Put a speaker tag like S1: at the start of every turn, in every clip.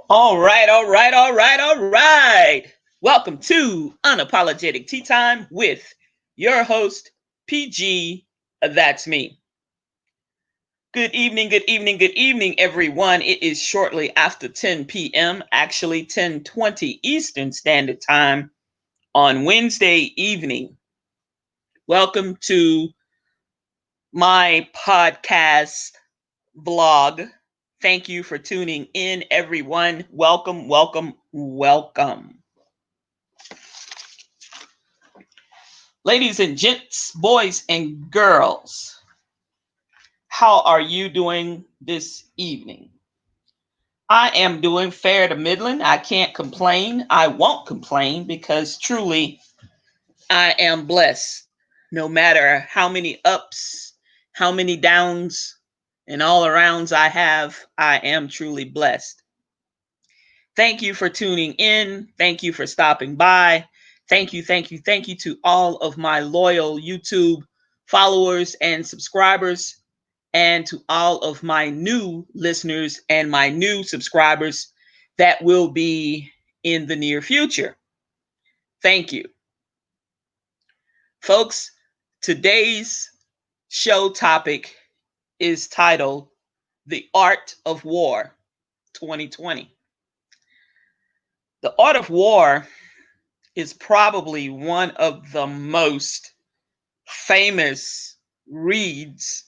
S1: All right, all right, all right, all right. Welcome to Unapologetic Tea Time with your host, PG. That's me. Good evening, good evening, everyone. It is shortly after 10 p.m., actually 10:20 Eastern Standard Time on Wednesday evening. Welcome to my podcast vlog. Thank you for tuning in, everyone. Welcome, welcome, welcome. Ladies and gents, boys and girls, how are you doing this evening? I am doing fair to middling. I can't complain. I won't complain because truly I am blessed. No matter how many ups, how many downs, and all arounds I have, I am truly blessed. Thank you for tuning in. Thank you for stopping by. Thank you to all of my loyal YouTube followers and subscribers, and to all of my new listeners and my new subscribers that will be in the near future. Thank you. Folks, today's show topic is titled The Art of War 2020. The Art of War is probably one of the most famous reads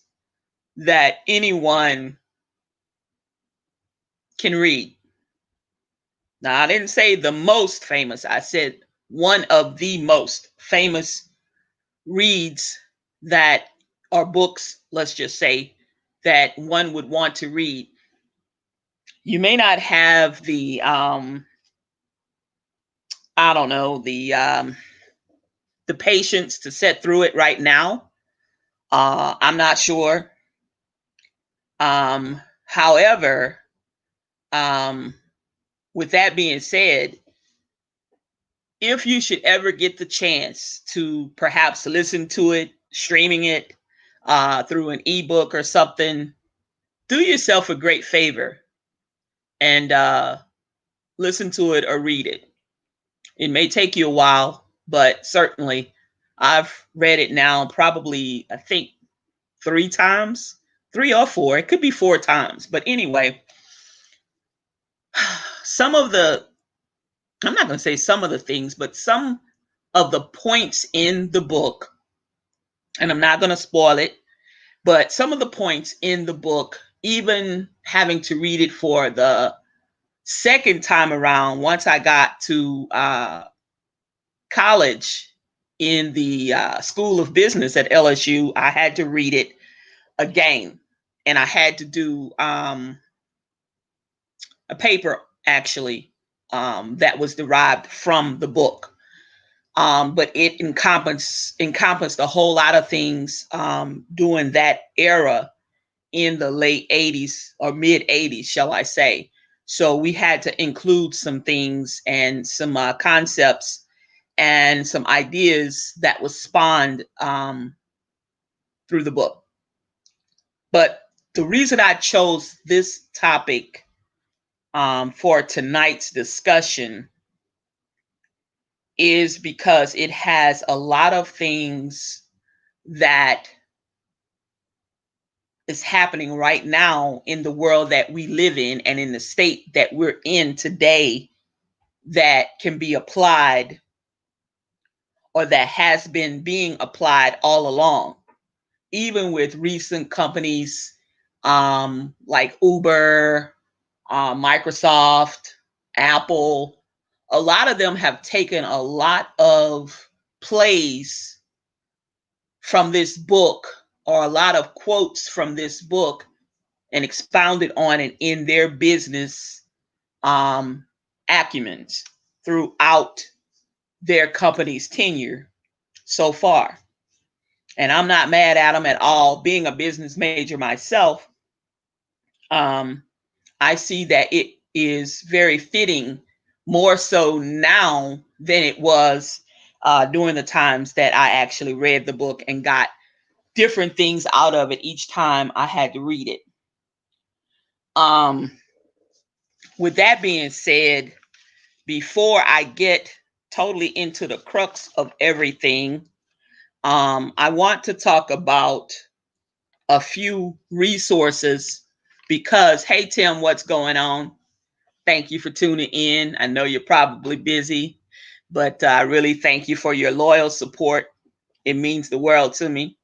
S1: that anyone can read. Now, I didn't say the most famous, I said one of the most famous reads that are books, let's just say, that one would want to read. You may not have I don't know, the patience to sit through it right now. I'm not sure. However, um, with that being said, if you should ever get the chance to perhaps listen to it, streaming it through an ebook or something, do yourself a great favor and listen to it or read it. It may take you a while, but certainly I've read it now probably, I think, 3 times, 3 or 4. It could be 4 times. But anyway, some of the, I'm not going to say some of the things, but some of the points in the book, and I'm not going to spoil it, but some of the points in the book, even having to read it for the second time around, once I got to college in the School of Business at LSU, I had to read it again. And I had to do a paper, actually, that was derived from the book. But it encompassed a whole lot of things during that era in the late 80s or mid 80s, shall I say. So we had to include some things and some concepts and some ideas that was spawned through the book. But the reason I chose this topic for tonight's discussion is because it has a lot of things that is happening right now in the world that we live in and in the state that we're in today that can be applied or that has been being applied all along, even with recent companies like Uber, Microsoft, Apple. A lot of them have taken a lot of plays from this book or a lot of quotes from this book and expounded on it in their business acumen throughout their company's tenure so far. And I'm not mad at them at all. Being a business major myself, um, I see that it is very fitting, more so now than it was during the times that I actually read the book and got different things out of it each time I had to read it. Um, with that being said, before I get totally into the crux of everything, I want to talk about a few resources because, hey, Tim, what's going on? Thank you for tuning in. I know you're probably busy, but I really thank you for your loyal support. It means the world to me.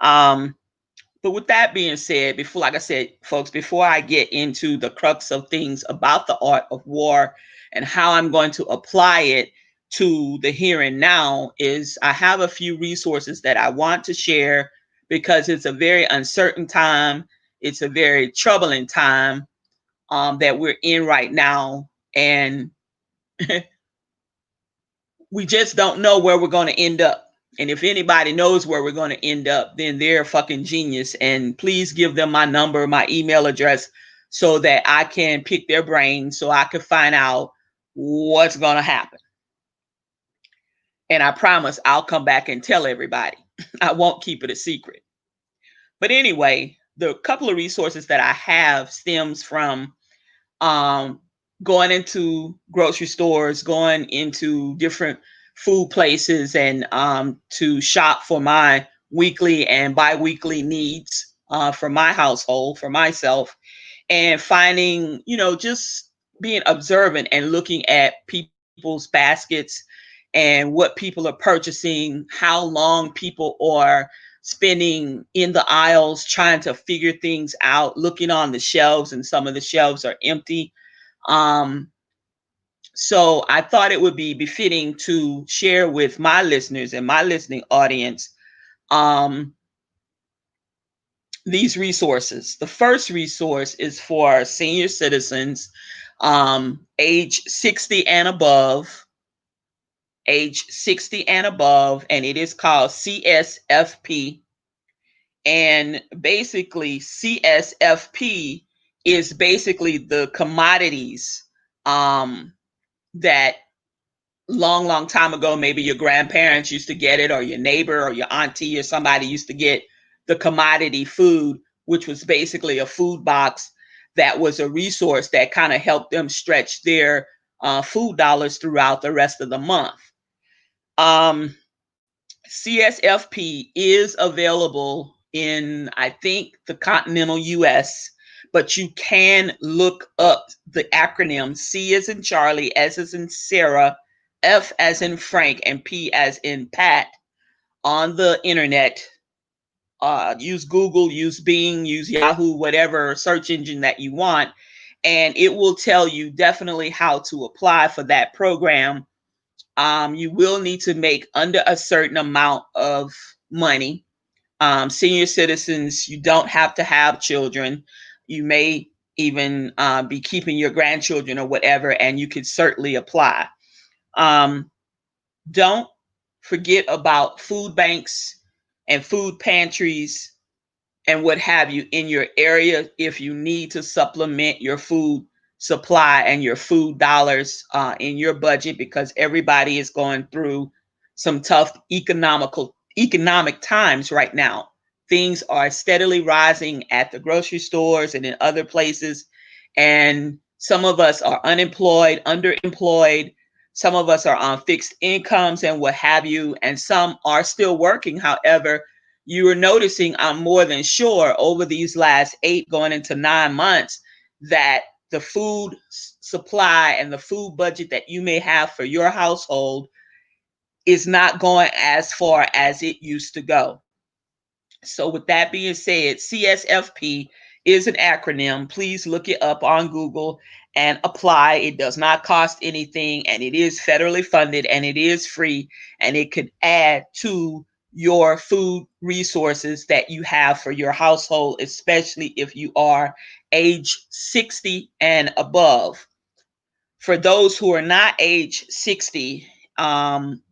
S1: But with that being said, before, like I said, folks, before I get into the crux of things about the art of war and how I'm going to apply it to the here and now, is I have a few resources that I want to share because it's a very uncertain time. It's a very troubling time that we're in right now. And we just don't know where we're going to end up. And if anybody knows where we're going to end up, then they're a fucking genius. And please give them my number, my email address, so that I can pick their brain so I can find out what's going to happen. And I promise I'll come back and tell everybody. I won't keep it a secret. But anyway, the couple of resources that I have stems from going into grocery stores, going into different food places, and to shop for my weekly and bi-weekly needs for my household, for myself, and finding, just being observant and looking at people's baskets and what people are purchasing, how long people are spending in the aisles trying to figure things out, looking on the shelves, and some of the shelves are empty. So I thought it would be befitting to share with my listeners and my listening audience these resources. The first resource is for senior citizens, age 60 and above, and it is called CSFP. And basically, CSFP is basically the commodities that long time ago, maybe your grandparents used to get it, or your neighbor or your auntie or somebody used to get the commodity food, which was basically a food box that was a resource that kind of helped them stretch their food dollars throughout the rest of the month. CSFP is available in, I think, the continental US, but you can look up the acronym C as in Charlie, S as in Sarah, F as in Frank, and P as in Pat on the internet. Use Google, use Bing, use Yahoo, whatever search engine that you want, and it will tell you definitely how to apply for that program. You will need to make under a certain amount of money. Senior citizens, you don't have to have children. You may even be keeping your grandchildren or whatever, and you could certainly apply. Don't forget about food banks and food pantries and what have you in your area if you need to supplement your food supply and your food dollars in your budget, because everybody is going through some tough economic times right now. Things are steadily rising at the grocery stores and in other places, and some of us are unemployed, underemployed. Some of us are on fixed incomes and what have you, and some are still working. However, you are noticing, I'm more than sure, over these last 8 going into 9 months, that the food supply and the food budget that you may have for your household is not going as far as it used to go. So with that being said, CSFP is an acronym. Please look it up on Google and apply. It does not cost anything, and it is federally funded, and it is free, and it could add to your food resources that you have for your household, especially if you are age 60 and above. For those who are not age 60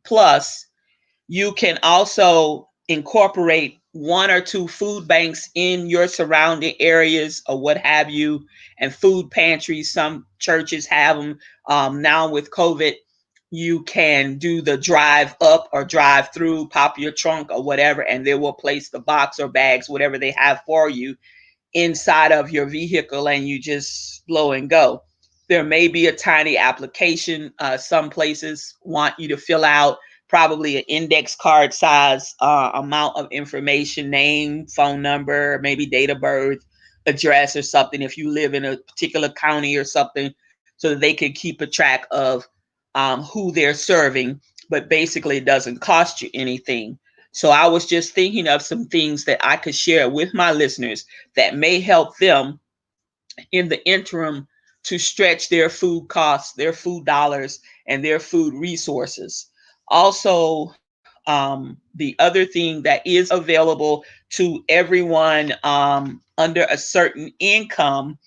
S1: plus, you can also incorporate 1 or 2 food banks in your surrounding areas or what have you, and food pantries. Some churches have them. Now with COVID, you can do the drive up or drive through, pop your trunk or whatever, and they will place the box or bags, whatever they have for you, inside of your vehicle, and you just blow and go. There may be a tiny application. Some places want you to fill out probably an index card size amount of information, name, phone number, maybe date of birth, address, or something if you live in a particular county or something, so that they can keep a track of who they're serving. But basically, it doesn't cost you anything. So I was just thinking of some things that I could share with my listeners that may help them in the interim to stretch their food costs, their food dollars, and their food resources. Also, the other thing that is available to everyone under a certain income,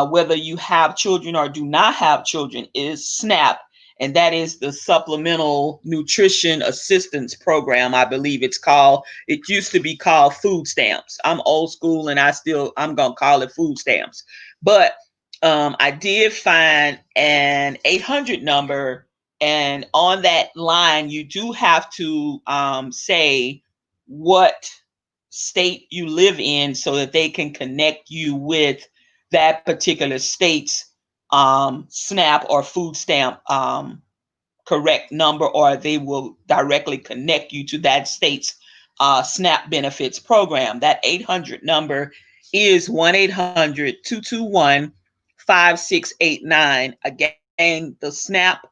S1: whether you have children or do not have children, is SNAP. And that is the Supplemental Nutrition Assistance Program, I believe it's called. It used to be called food stamps. I'm old school and I'm going to call it food stamps. But I did find an 800 number. And on that line, you do have to say what state you live in so that they can connect you with that particular state's SNAP or food stamp correct number, or they will directly connect you to that state's SNAP benefits program. That 800 number is 1-800-221-5689. Again, the SNAP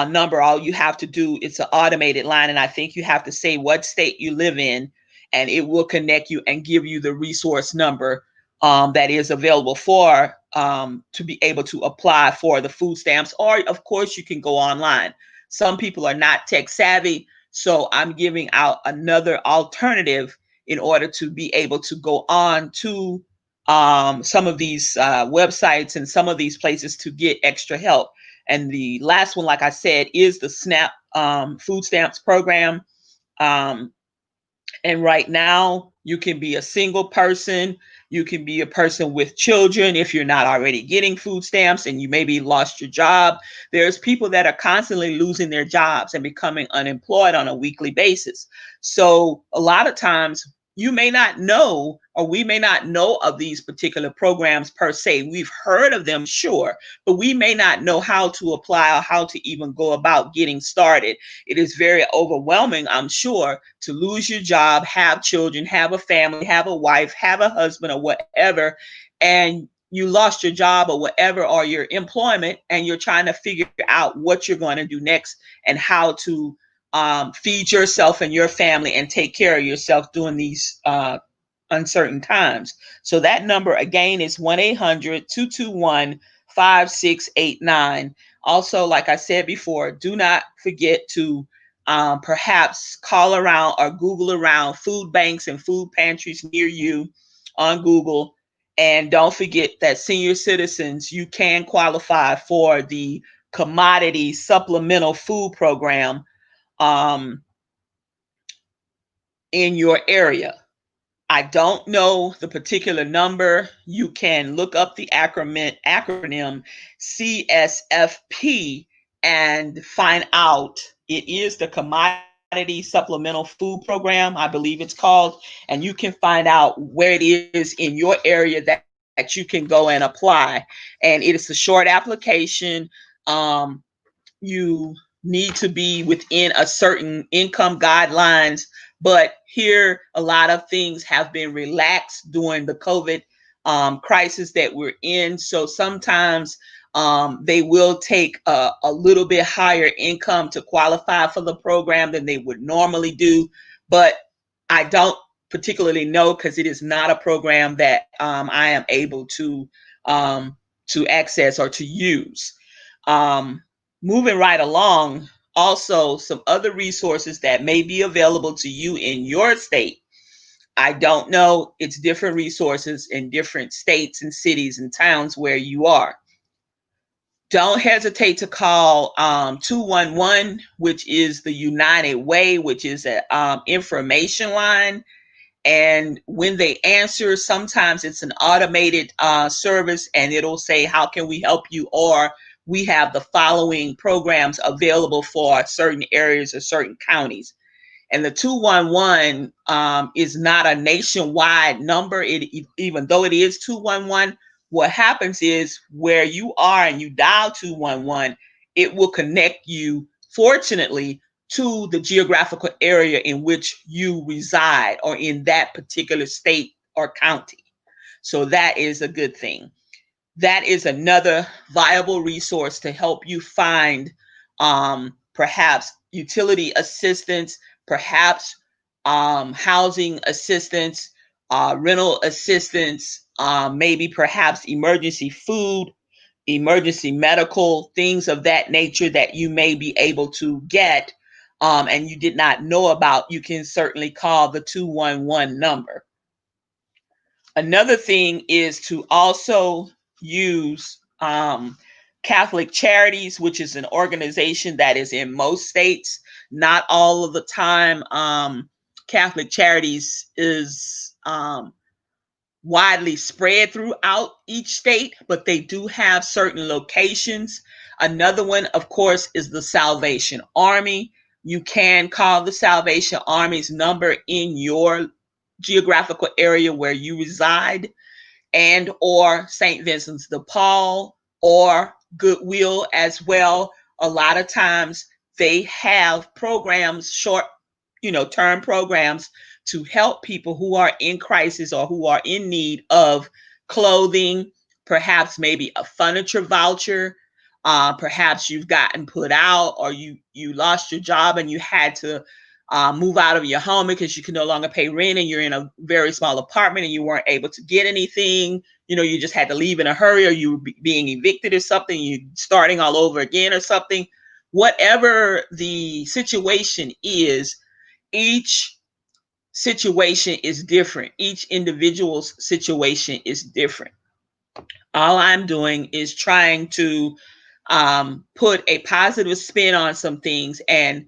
S1: number, all you have to do, it's an automated line, and I think you have to say what state you live in, and it will connect you and give you the resource number that is available for to be able to apply for the food stamps. Or of course you can go online. Some people are not tech savvy, so I'm giving out another alternative in order to be able to go on to some of these websites and some of these places to get extra help. And the last one, like I said, is the SNAP food stamps program. And right now, you can be a single person. You can be a person with children if you're not already getting food stamps and you maybe lost your job. There's people that are constantly losing their jobs and becoming unemployed on a weekly basis. So a lot of times you may not know, or we may not know of these particular programs per se. We've heard of them, sure, but we may not know how to apply or how to even go about getting started. It is very overwhelming, I'm sure, to lose your job, have children, have a family, have a wife, have a husband, or whatever, and you lost your job or whatever, or your employment, and you're trying to figure out what you're going to do next and how to feed yourself and your family and take care of yourself during these uncertain times. So that number again is 1-800-221-5689. Also, like I said before, do not forget to perhaps call around or Google around food banks and food pantries near you on Google. And don't forget that senior citizens, you can qualify for the commodity supplemental food program in your area. I don't know the particular number. You can look up the acronym CSFP and find out. It is the Commodity Supplemental Food Program, I believe it's called, and you can find out where it is in your area that you can go and apply. And it is a short application. You need to be within a certain income guidelines, but here a lot of things have been relaxed during the COVID crisis that we're in. So sometimes they will take a little bit higher income to qualify for the program than they would normally do. But I don't particularly know, because it is not a program that I am able to access or to use. Moving right along, also some other resources that may be available to you in your state. I don't know, it's different resources in different states and cities and towns where you are. Don't hesitate to call 211, which is the United Way, which is an information line. And when they answer, sometimes it's an automated service, and it'll say, how can we help you? Or we have the following programs available for certain areas or certain counties. And the 211 is not a nationwide number. Even though it is 211, what happens is where you are and you dial 211, it will connect you, fortunately, to the geographical area in which you reside or in that particular state or county. So that is a good thing. That is another viable resource to help you find perhaps utility assistance, perhaps housing assistance, rental assistance, maybe perhaps emergency food, emergency medical, things of that nature that you may be able to get and you did not know about. You can certainly call the 211 number. Another thing is to also use Catholic Charities, which is an organization that is in most states. Not all of the time, Catholic Charities is widely spread throughout each state, but they do have certain locations. Another one, of course, is the Salvation Army. You can call the Salvation Army's number in your geographical area where you reside, and or St. Vincent's de Paul or Goodwill as well. A lot of times they have programs, short, term programs to help people who are in crisis or who are in need of clothing, perhaps maybe a furniture voucher. Perhaps you've gotten put out or you lost your job and you had to move out of your home because you can no longer pay rent and you're in a very small apartment and you weren't able to get anything. You just had to leave in a hurry, or you were being evicted or something, you starting all over again or something. Whatever the situation is, each situation is different. Each individual's situation is different. All I'm doing is trying to put a positive spin on some things and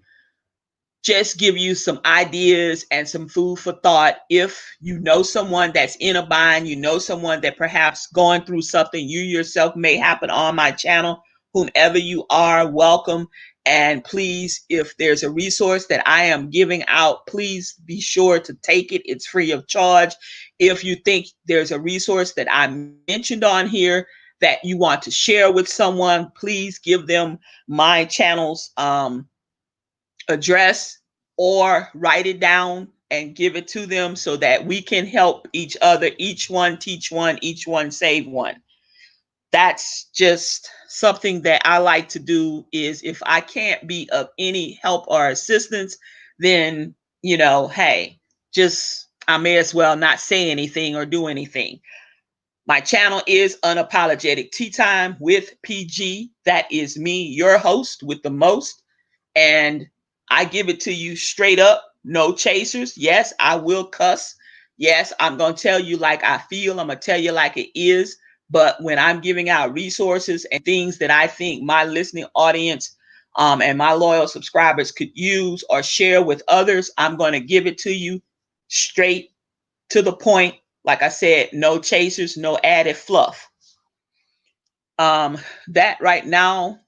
S1: just give you some ideas and some food for thought. If you know someone that's in a bind, you know someone that perhaps going through something, you yourself may happen on my channel, whomever you are, welcome. And please, if there's a resource that I am giving out, please be sure to take it. It's free of charge. If you think there's a resource that I mentioned on here that you want to share with someone, please give them my channel's address or write it down and give it to them so that we can help each other. Each one teach one, each one save one. That's just something that I like to do. Is if I can't be of any help or assistance, then hey, just I may as well not say anything or do anything. My channel is Unapologetic Tea Time with PG. That is me, your host with the most. And I give it to you straight up, no chasers. Yes, I will cuss. Yes, I'm going to tell you like I feel. I'm going to tell you like it is. But when I'm giving out resources and things that I think my listening audience and my loyal subscribers could use or share with others, I'm going to give it to you straight to the point. Like I said, no chasers, no added fluff. That right now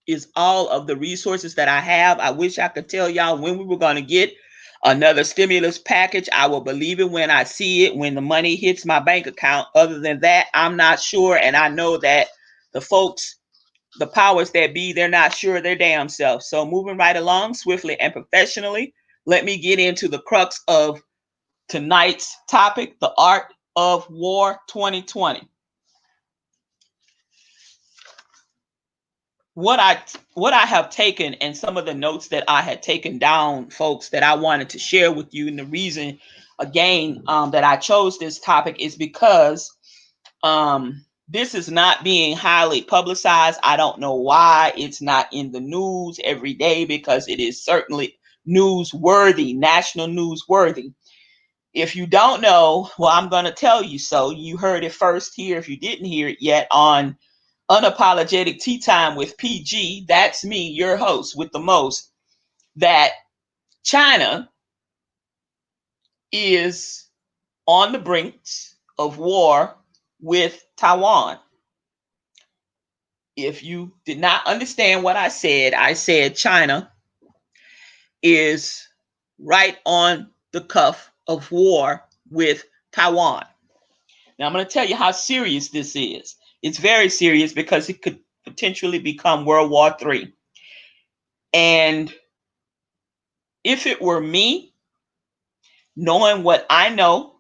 S1: is all of the resources that I have. I wish I could tell y'all when we were going to get another stimulus package. I will believe it when I see it, when the money hits my bank account. Other than that, I'm not sure. And I know that the folks, the powers that be, they're not sure their damn self. So moving right along swiftly and professionally, let me get into the crux of tonight's topic, the art of war 2020. What I have taken and some of the notes that I had taken down, folks, that I wanted to share with you, and the reason again that I chose this topic is because this is not being highly publicized. I don't know why it's not in the news every day, because it is certainly newsworthy, national newsworthy. If you don't know, well, I'm going to tell you so. You heard it first here if you didn't hear it yet on Unapologetic Tea Time with PG. That's me, your host with the most. That China is on the brink of war with Taiwan. If you did not understand what I said China is right on the cuff of war with Taiwan. Now, I'm going to tell you how serious this is. It's very serious because it could potentially become World War III. And if it were me, knowing what I know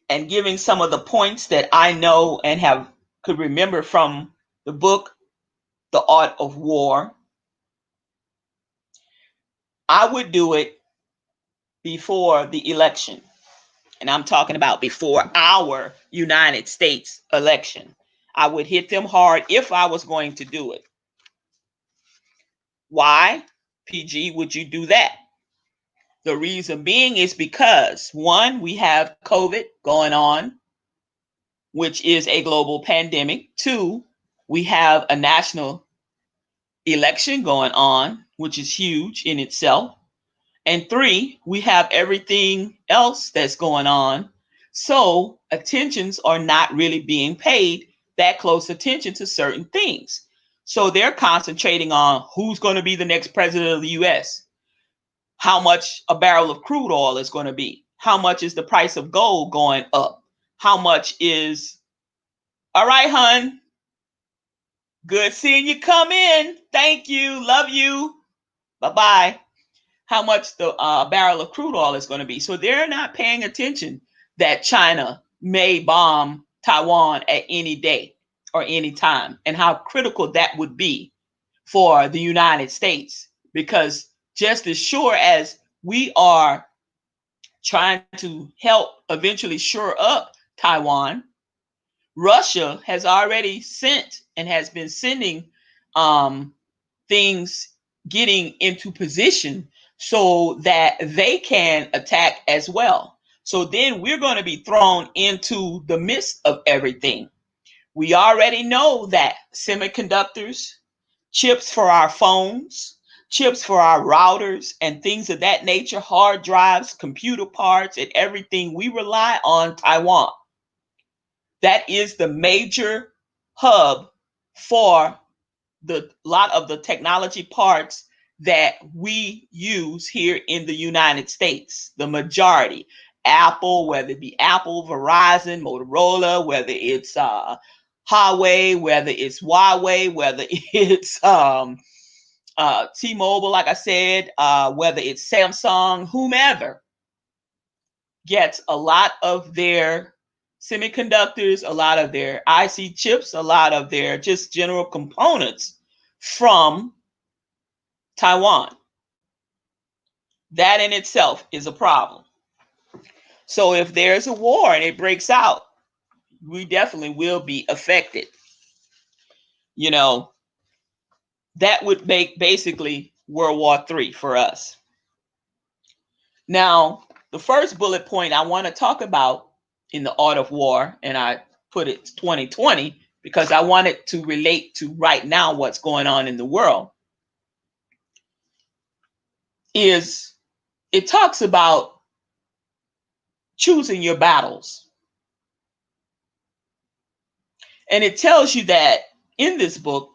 S1: and giving some of the points that I know and could remember from the book, The Art of War, I would do it before the election. And I'm talking about before our United States election. I would hit them hard if I was going to do it. Why, PG, would you do that? The reason being is because, one, we have COVID going on, which is a global pandemic. Two, we have a national election going on, which is huge in itself. And three, we have everything else that's going on. So attentions are not really being paid that close attention to certain things. So they're concentrating on who's going to be the next president of the US, how much a barrel of crude oil is going to be, how much is the price of gold going up, how much is, all right, hun, good seeing you come in. Thank you. Love you. Bye-bye. How much the barrel of crude oil is going to be. So they're not paying attention that China may bomb Taiwan at any day or any time, and how critical that would be for the United States. Because just as sure as we are trying to help eventually shore up Taiwan, Russia has already sent and has been sending things getting into position so that they can attack as well. So then we're going to be thrown into the midst of everything. We already know that semiconductors, chips for our phones, chips for our routers, and things of that nature, hard drives, computer parts, and everything, we rely on Taiwan. That is the major hub for the lot of the technology parts that we use here in the United States. The majority, Apple, whether it be Apple, Verizon, Motorola, whether it's Huawei, whether it's Huawei, whether it's T-Mobile, like I said, whether it's Samsung, whomever gets a lot of their semiconductors, a lot of their IC chips, a lot of their just general components from Taiwan. That in itself is a problem. So if there's a war and it breaks out, we definitely will be affected. You know, that would make basically World War III for us. Now, the first bullet point I want to talk about in the art of war, and I put it 2020 because I want it to relate to right now what's going on in the world, is it talks about choosing your battles. And it tells you that in this book,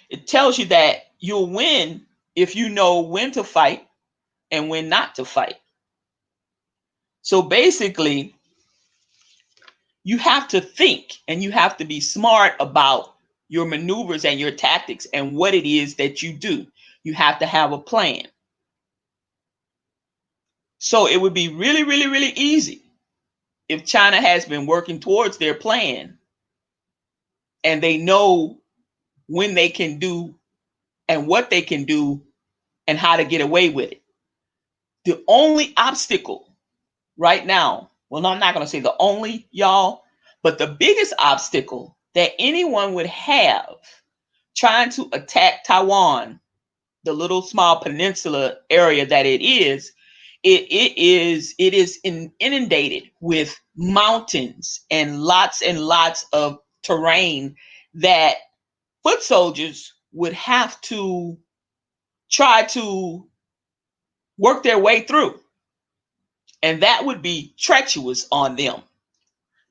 S1: it tells you that you'll win if you know when to fight and when not to fight. So basically, you have to think and you have to be smart about your maneuvers and your tactics and what it is that you do. You have to have a plan. So it would be really, really, really easy if China has been working towards their plan and they know when they can do and what they can do and how to get away with it. The only obstacle right now, well, no, I'm not going to say the only, y'all, but the biggest obstacle that anyone would have trying to attack Taiwan, the little small peninsula area that it is, it is inundated with mountains and lots of terrain that foot soldiers would have to try to work their way through. And that would be treacherous on them.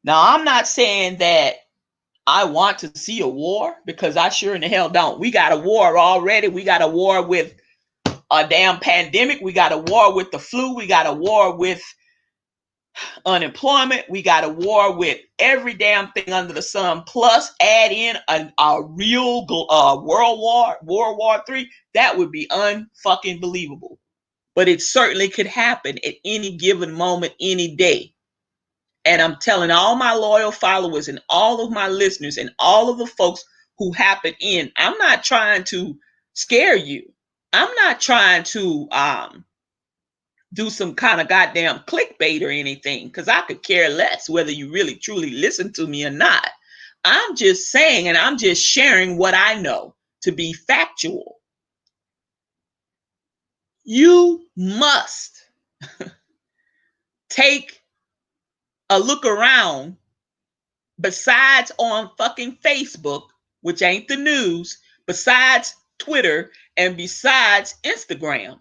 S1: Now, I'm not saying that I want to see a war, because I sure in the hell don't. We got a war already. We got a war with a damn pandemic. We got a war with the flu. We got a war with unemployment. We got a war with every damn thing under the sun. Plus, add in a real World War III. That would be unfucking believable. But it certainly could happen at any given moment, any day. And I'm telling all my loyal followers and all of my listeners and all of the folks who happen in, I'm not trying to scare you. I'm not trying to do some kind of goddamn clickbait or anything, because I could care less whether you really truly listen to me or not. I'm just saying, and I'm just sharing what I know to be factual. You must take a look around besides on fucking Facebook, which ain't the news, besides Twitter, and besides Instagram.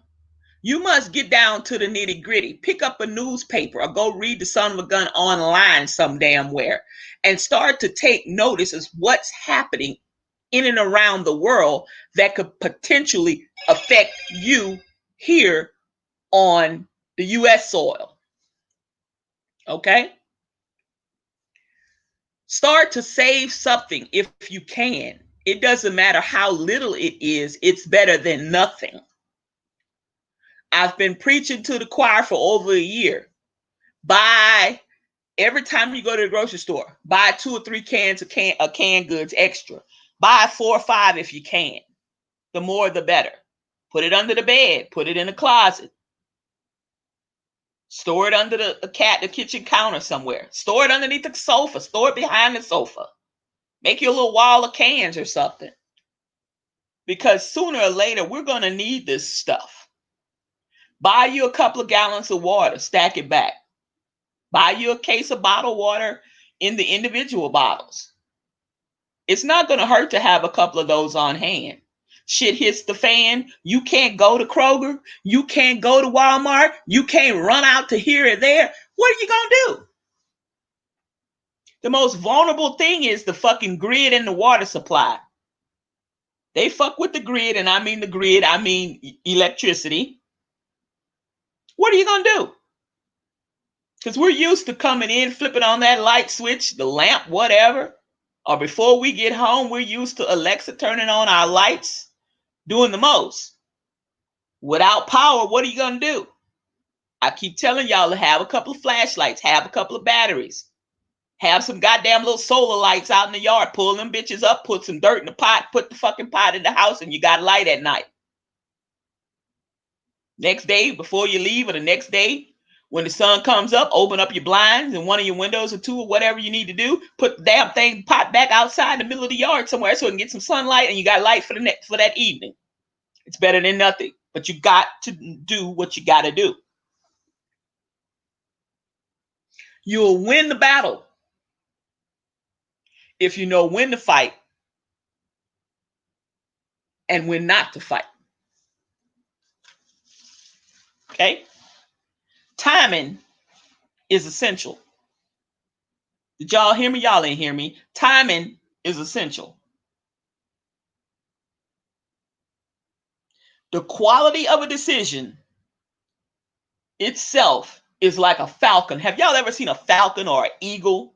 S1: You must get down to the nitty gritty. Pick up a newspaper or go read the son of a gun online some damn where and start to take notice of what's happening in and around the world that could potentially affect you here on the U.S. soil. Okay? Start to save something if you can. It doesn't matter how little it is, it's better than nothing. I've been preaching to the choir for over a year. Buy, every time you go to the grocery store, buy 2 or 3 cans of canned goods extra. Buy 4 or 5 if you can. The more, the better. Put it under the bed. Put it in the closet. Store it under the kitchen counter somewhere. Store it underneath the sofa. Store it behind the sofa. Make you a little wall of cans or something. Because sooner or later, we're going to need this stuff. Buy you a couple of gallons of water. Stack it back. Buy you a case of bottled water in the individual bottles. It's not going to hurt to have a couple of those on hand. Shit hits the fan. You can't go to Kroger. You can't go to Walmart. You can't run out to here or there. What are you going to do? The most vulnerable thing is the fucking grid and the water supply. They fuck with the grid, and I mean the grid, I mean electricity. What are you going to do? Because we're used to coming in, flipping on that light switch, the lamp, whatever. Or before we get home, we're used to Alexa turning on our lights, doing the most. Without power, what are you going to do? I keep telling y'all to have a couple of flashlights, have a couple of batteries, have some goddamn little solar lights out in the yard, pull them bitches up, put some dirt in the pot, put the fucking pot in the house, and you got light at night. Next day, before you leave, or the next day, when the sun comes up, open up your blinds and one of your windows or 2 or whatever you need to do. Put the damn thing pot back outside in the middle of the yard somewhere so it can get some sunlight, and you got light for that evening. It's better than nothing, but you got to do what you got to do. You'll win the battle if you know when to fight and when not to fight. Okay? Timing is essential. Did y'all hear me? Y'all ain't hear me. Timing is essential. The quality of a decision itself is like a falcon. Have y'all ever seen a falcon or an eagle?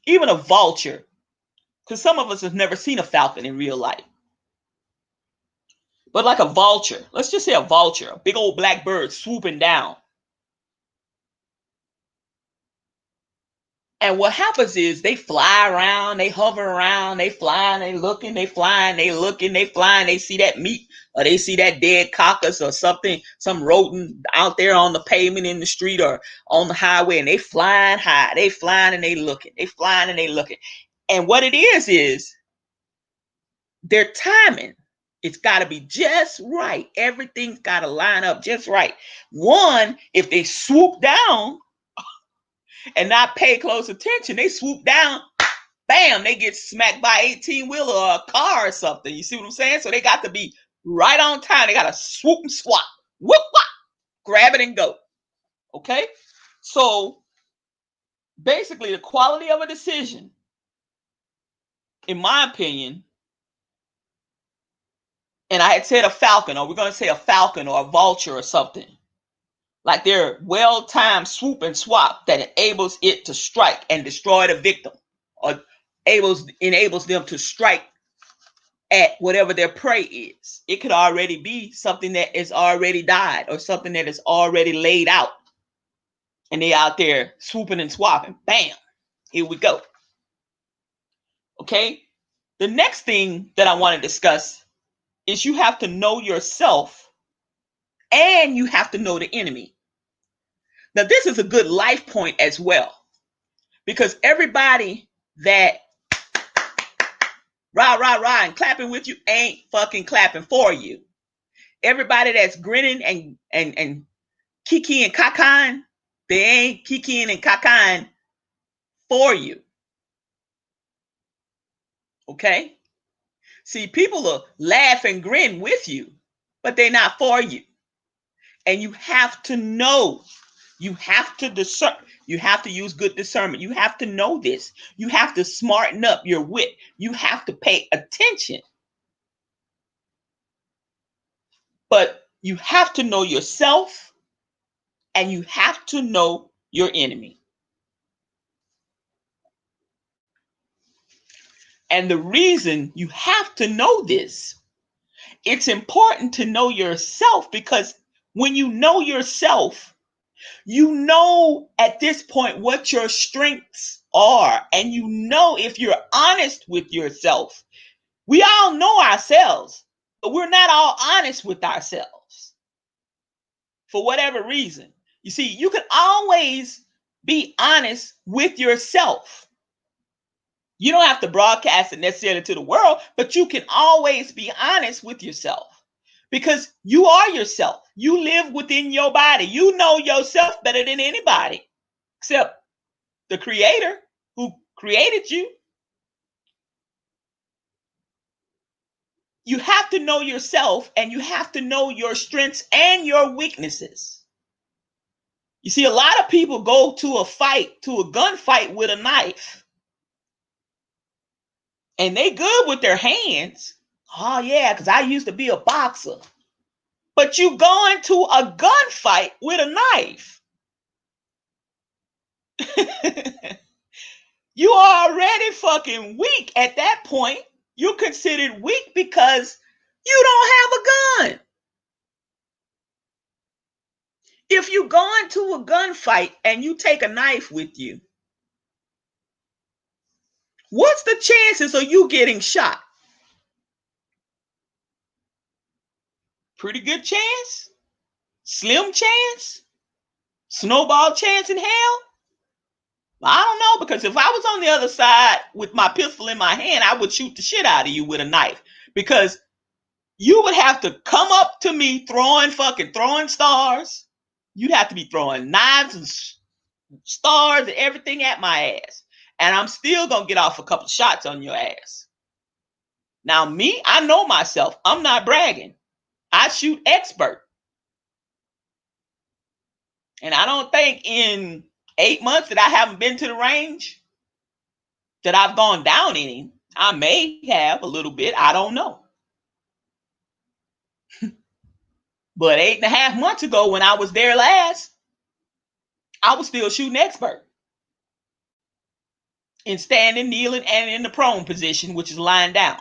S1: Even a vulture? Because some of us have never seen a falcon in real life. But like a vulture, let's just say a vulture, a big old black bird swooping down. And what happens is they fly around, they hover around, they fly, they looking, they flying, they looking, they flying, they see that meat, or they see that dead carcass or something, some rodent out there on the pavement in the street or on the highway, and they flying high, they flying and they looking, they flying and they looking. And what it is their timing. It's got to be just right. Everything's got to line up just right. One, if they swoop down and not pay close attention, they swoop down, bam, they get smacked by 18-wheeler or a car or something. You see what I'm saying? So they got to be right on time. They got to swoop and swap, whoop, whop, grab it and go. Okay? So basically, the quality of a decision, in my opinion, and I had said a falcon, or we're going to say a falcon or a vulture or something. like their well-timed swoop and swap that enables it to strike and destroy the victim, or enables them to strike at whatever their prey is. It could already be something that is already died or something that is already laid out. And they out there swooping and swapping. Bam, here we go. Okay, the next thing that I want to discuss is you have to know yourself and you have to know the enemy. Now, this is a good life point as well, because everybody that rah, rah, rah and clapping with you ain't fucking clapping for you. Everybody that's grinning and kiki and cacaing, they ain't kikiing and cacaing for you. Okay? See, people will laugh and grin with you, but they're not for you. And you have to know. You have to discern. You have to use good discernment. You have to know this. You have to smarten up your wit. You have to pay attention. But you have to know yourself and you have to know your enemy. And the reason you have to know this, it's important to know yourself, because when you know yourself, you know at this point what your strengths are, and you know if you're honest with yourself. We all know ourselves, but we're not all honest with ourselves for whatever reason. You see, you can always be honest with yourself. You don't have to broadcast it necessarily to the world, but you can always be honest with yourself, because you are yourself. You live within your body. You know yourself better than anybody, except the creator who created you. You have to know yourself and you have to know your strengths and your weaknesses. You see, a lot of people go to a gunfight with a knife. And they good with their hands. Oh yeah, because I used to be a boxer. But you go into a gunfight with a knife. You are already fucking weak at that point. You're considered weak because you don't have a gun. If you go into a gunfight and you take a knife with you, what's the chances of you getting shot? Pretty good chance? Slim chance? Snowball chance in hell? I don't know, because if I was on the other side with my pistol in my hand, I would shoot the shit out of you with a knife, because you would have to come up to me throwing stars. You'd have to be throwing knives and stars and everything at my ass. And I'm still going to get off a couple shots on your ass. Now, me, I know myself. I'm not bragging. I shoot expert. And I don't think in 8 months that I haven't been to the range that I've gone down any. I may have a little bit. I don't know. But 8.5 months ago when I was there last, I was still shooting expert. In standing, kneeling, and in the prone position, which is lying down.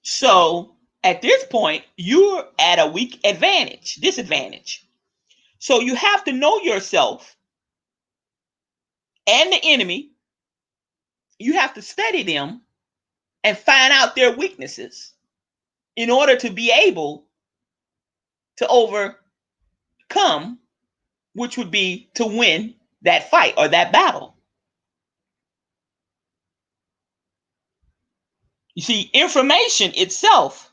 S1: So at this point, you're at a weak disadvantage. So you have to know yourself and the enemy. You have to study them and find out their weaknesses in order to be able to overcome, which would be to win that fight or that battle. You see, information itself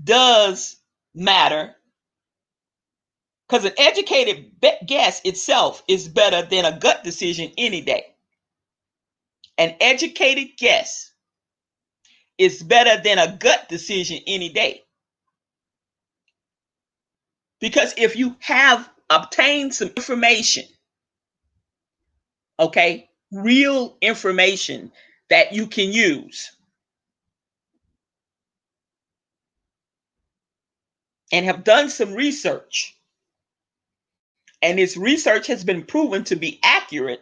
S1: does matter, because an educated guess itself is better than a gut decision any day. An educated guess is better than a gut decision any day. Because if you have obtained some information, okay, real information that you can use, and have done some research, and this research has been proven to be accurate,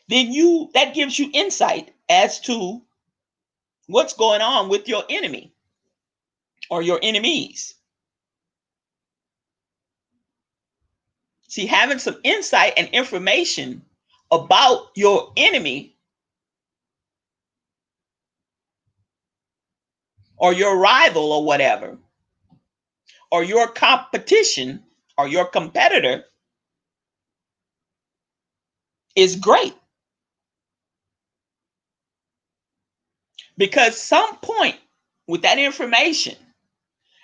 S1: then that gives you insight as to what's going on with your enemy or your enemies. See, having some insight and information about your enemy or your rival or whatever, or your competition or your competitor is great. Because some point with that information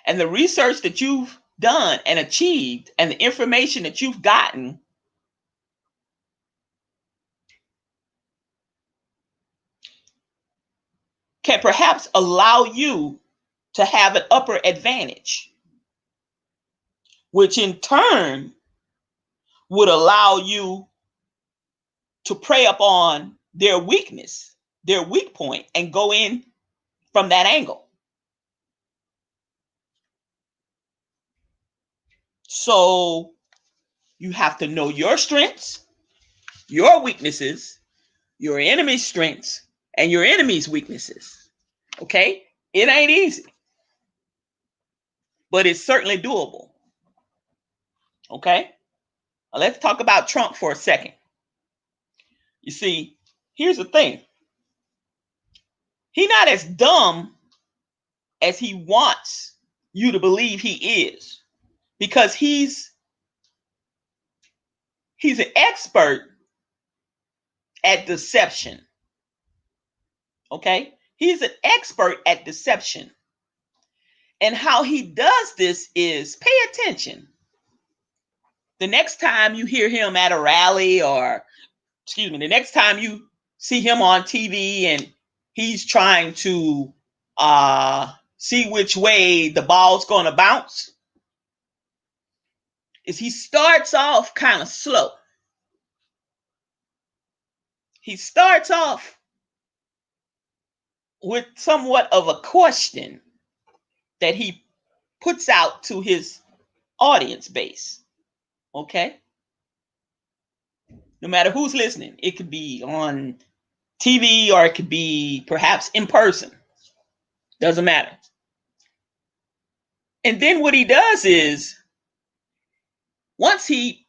S1: and the research that you've done and achieved and the information that you've gotten can perhaps allow you to have an upper advantage, which in turn would allow you to prey upon their weakness, their weak point, and go in from that angle. So you have to know your strengths, your weaknesses, your enemy's strengths, and your enemy's weaknesses. Okay? It ain't easy, but it's certainly doable. Okay? Now let's talk about Trump for a second. You see, here's the thing. He's not as dumb as he wants you to believe he is, because he's an expert at deception. Okay? He's an expert at deception. And how he does this is, pay attention. The next time you hear him at a rally, or the next time you see him on TV and he's trying to see which way the ball's going to bounce, is he starts off kind of slow. He starts off with somewhat of a question that he puts out to his audience base. Okay? No matter who's listening, it could be on TV or it could be perhaps in person. Doesn't matter. And then what he does is, once he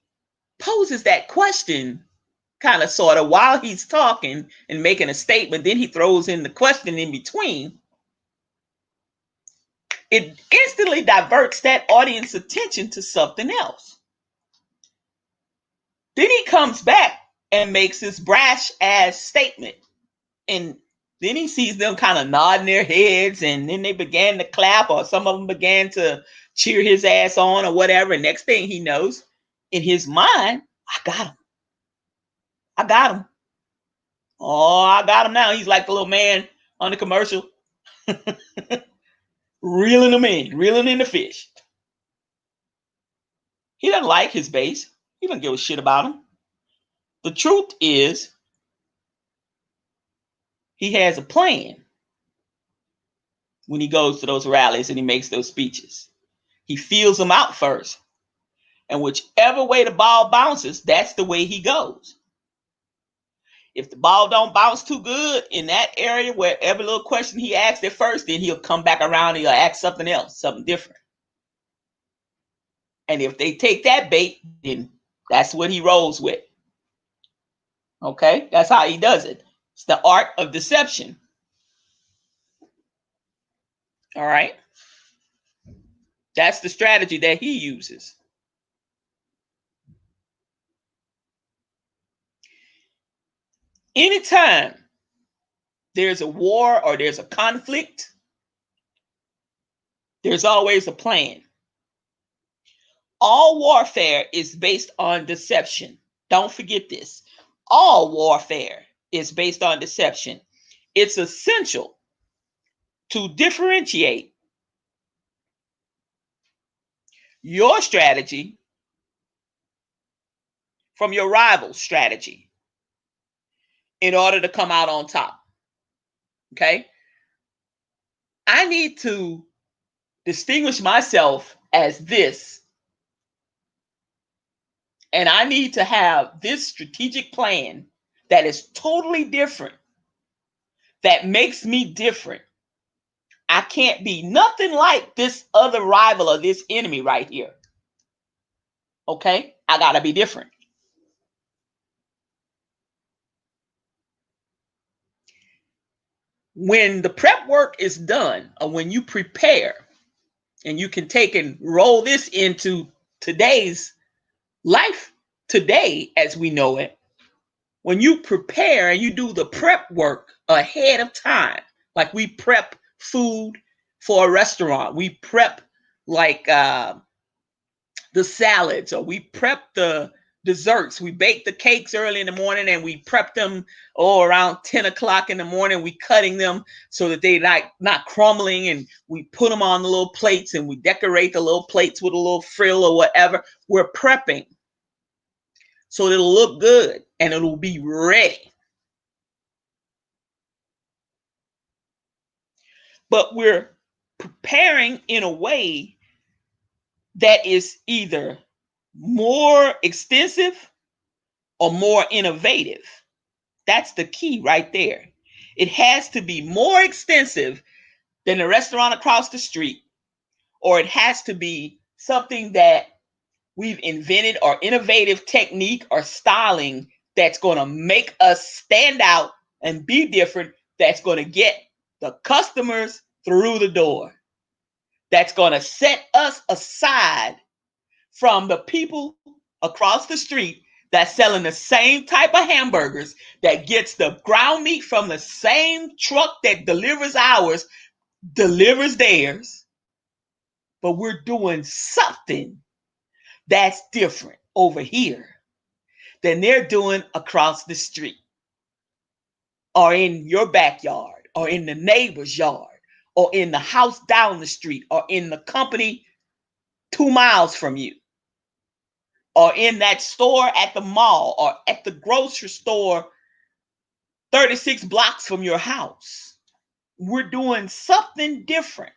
S1: poses that question, kind of sort of while he's talking and making a statement, then he throws in the question in between. It instantly diverts that audience attention to something else. Then he comes back and makes this brash ass statement. And then he sees them kind of nodding their heads, and then they began to clap, or some of them began to cheer his ass on or whatever. And next thing he knows, in his mind, I got him. I got him. Oh, I got him now. He's like the little man on the commercial. Reeling them in, reeling in the fish. He doesn't like his base. He doesn't give a shit about him. The truth is, he has a plan when he goes to those rallies and he makes those speeches. He feels them out first. And whichever way the ball bounces, that's the way he goes. If the ball don't bounce too good in that area where every little question he asked at first, then he'll come back around and he'll ask something else, something different. And if they take that bait, then that's what he rolls with. Okay? That's how he does it. It's the art of deception. All right? That's the strategy that he uses. Anytime there's a war or there's a conflict, there's always a plan. All warfare is based on deception. Don't forget this. All warfare is based on deception. It's essential to differentiate your strategy from your rival's strategy in order to come out on top. Okay? I need to distinguish myself as this. And I need to have this strategic plan that is totally different, that makes me different. I can't be nothing like this other rival or this enemy right here. Okay? I got to be different. When the prep work is done, or when you prepare, and you can take and roll this into today's life, today as we know it, when you prepare and you do the prep work ahead of time, like we prep food for a restaurant, we prep like the salads, or we prep the desserts. We bake the cakes early in the morning and we prep them around 10 o'clock in the morning. We cutting them so that they not crumbling, and we put them on the little plates and we decorate the little plates with a little frill or whatever. We're prepping so it'll look good and it'll be ready. But we're preparing in a way that is either more extensive or more innovative. That's the key right there. It has to be more extensive than the restaurant across the street, or it has to be something that we've invented, or innovative technique or styling that's going to make us stand out and be different, that's going to get the customers through the door, that's going to set us aside from the people across the street that's selling the same type of hamburgers, that gets the ground meat from the same truck that delivers ours, delivers theirs. But we're doing something that's different over here than they're doing across the street, or in your backyard, or in the neighbor's yard, or in the house down the street, or in the company 2 miles from you, or in that store at the mall, or at the grocery store 36 blocks from your house. We're doing something different.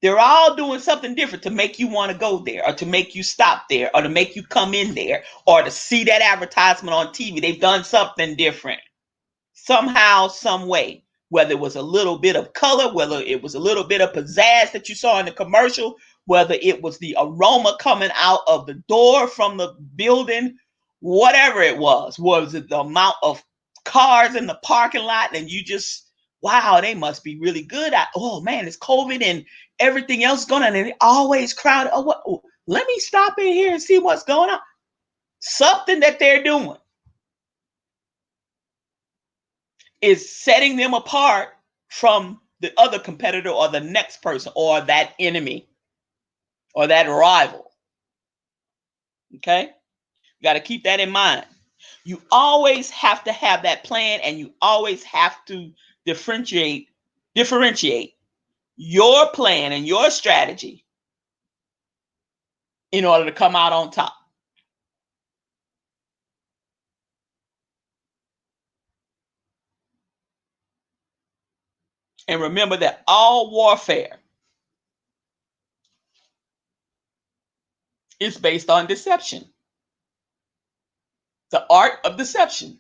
S1: They're all doing something different to make you want to go there, or to make you stop there, or to make you come in there, or to see that advertisement on TV. They've done something different. Somehow, some way, whether it was a little bit of color, whether it was a little bit of pizzazz that you saw in the commercial, whether it was the aroma coming out of the door from the building, whatever it was it the amount of cars in the parking lot, and you just, wow, they must be really good at, oh man, it's COVID and everything else going on, and it always crowded. Let me stop in here and see what's going on. Something that they're doing is setting them apart from the other competitor, or the next person, or that enemy, or that rival. Okay? You got to keep that in mind. You always have to have that plan, and you always have to differentiate your plan and your strategy in order to come out on top. And remember that all warfare is based on deception. The art of deception.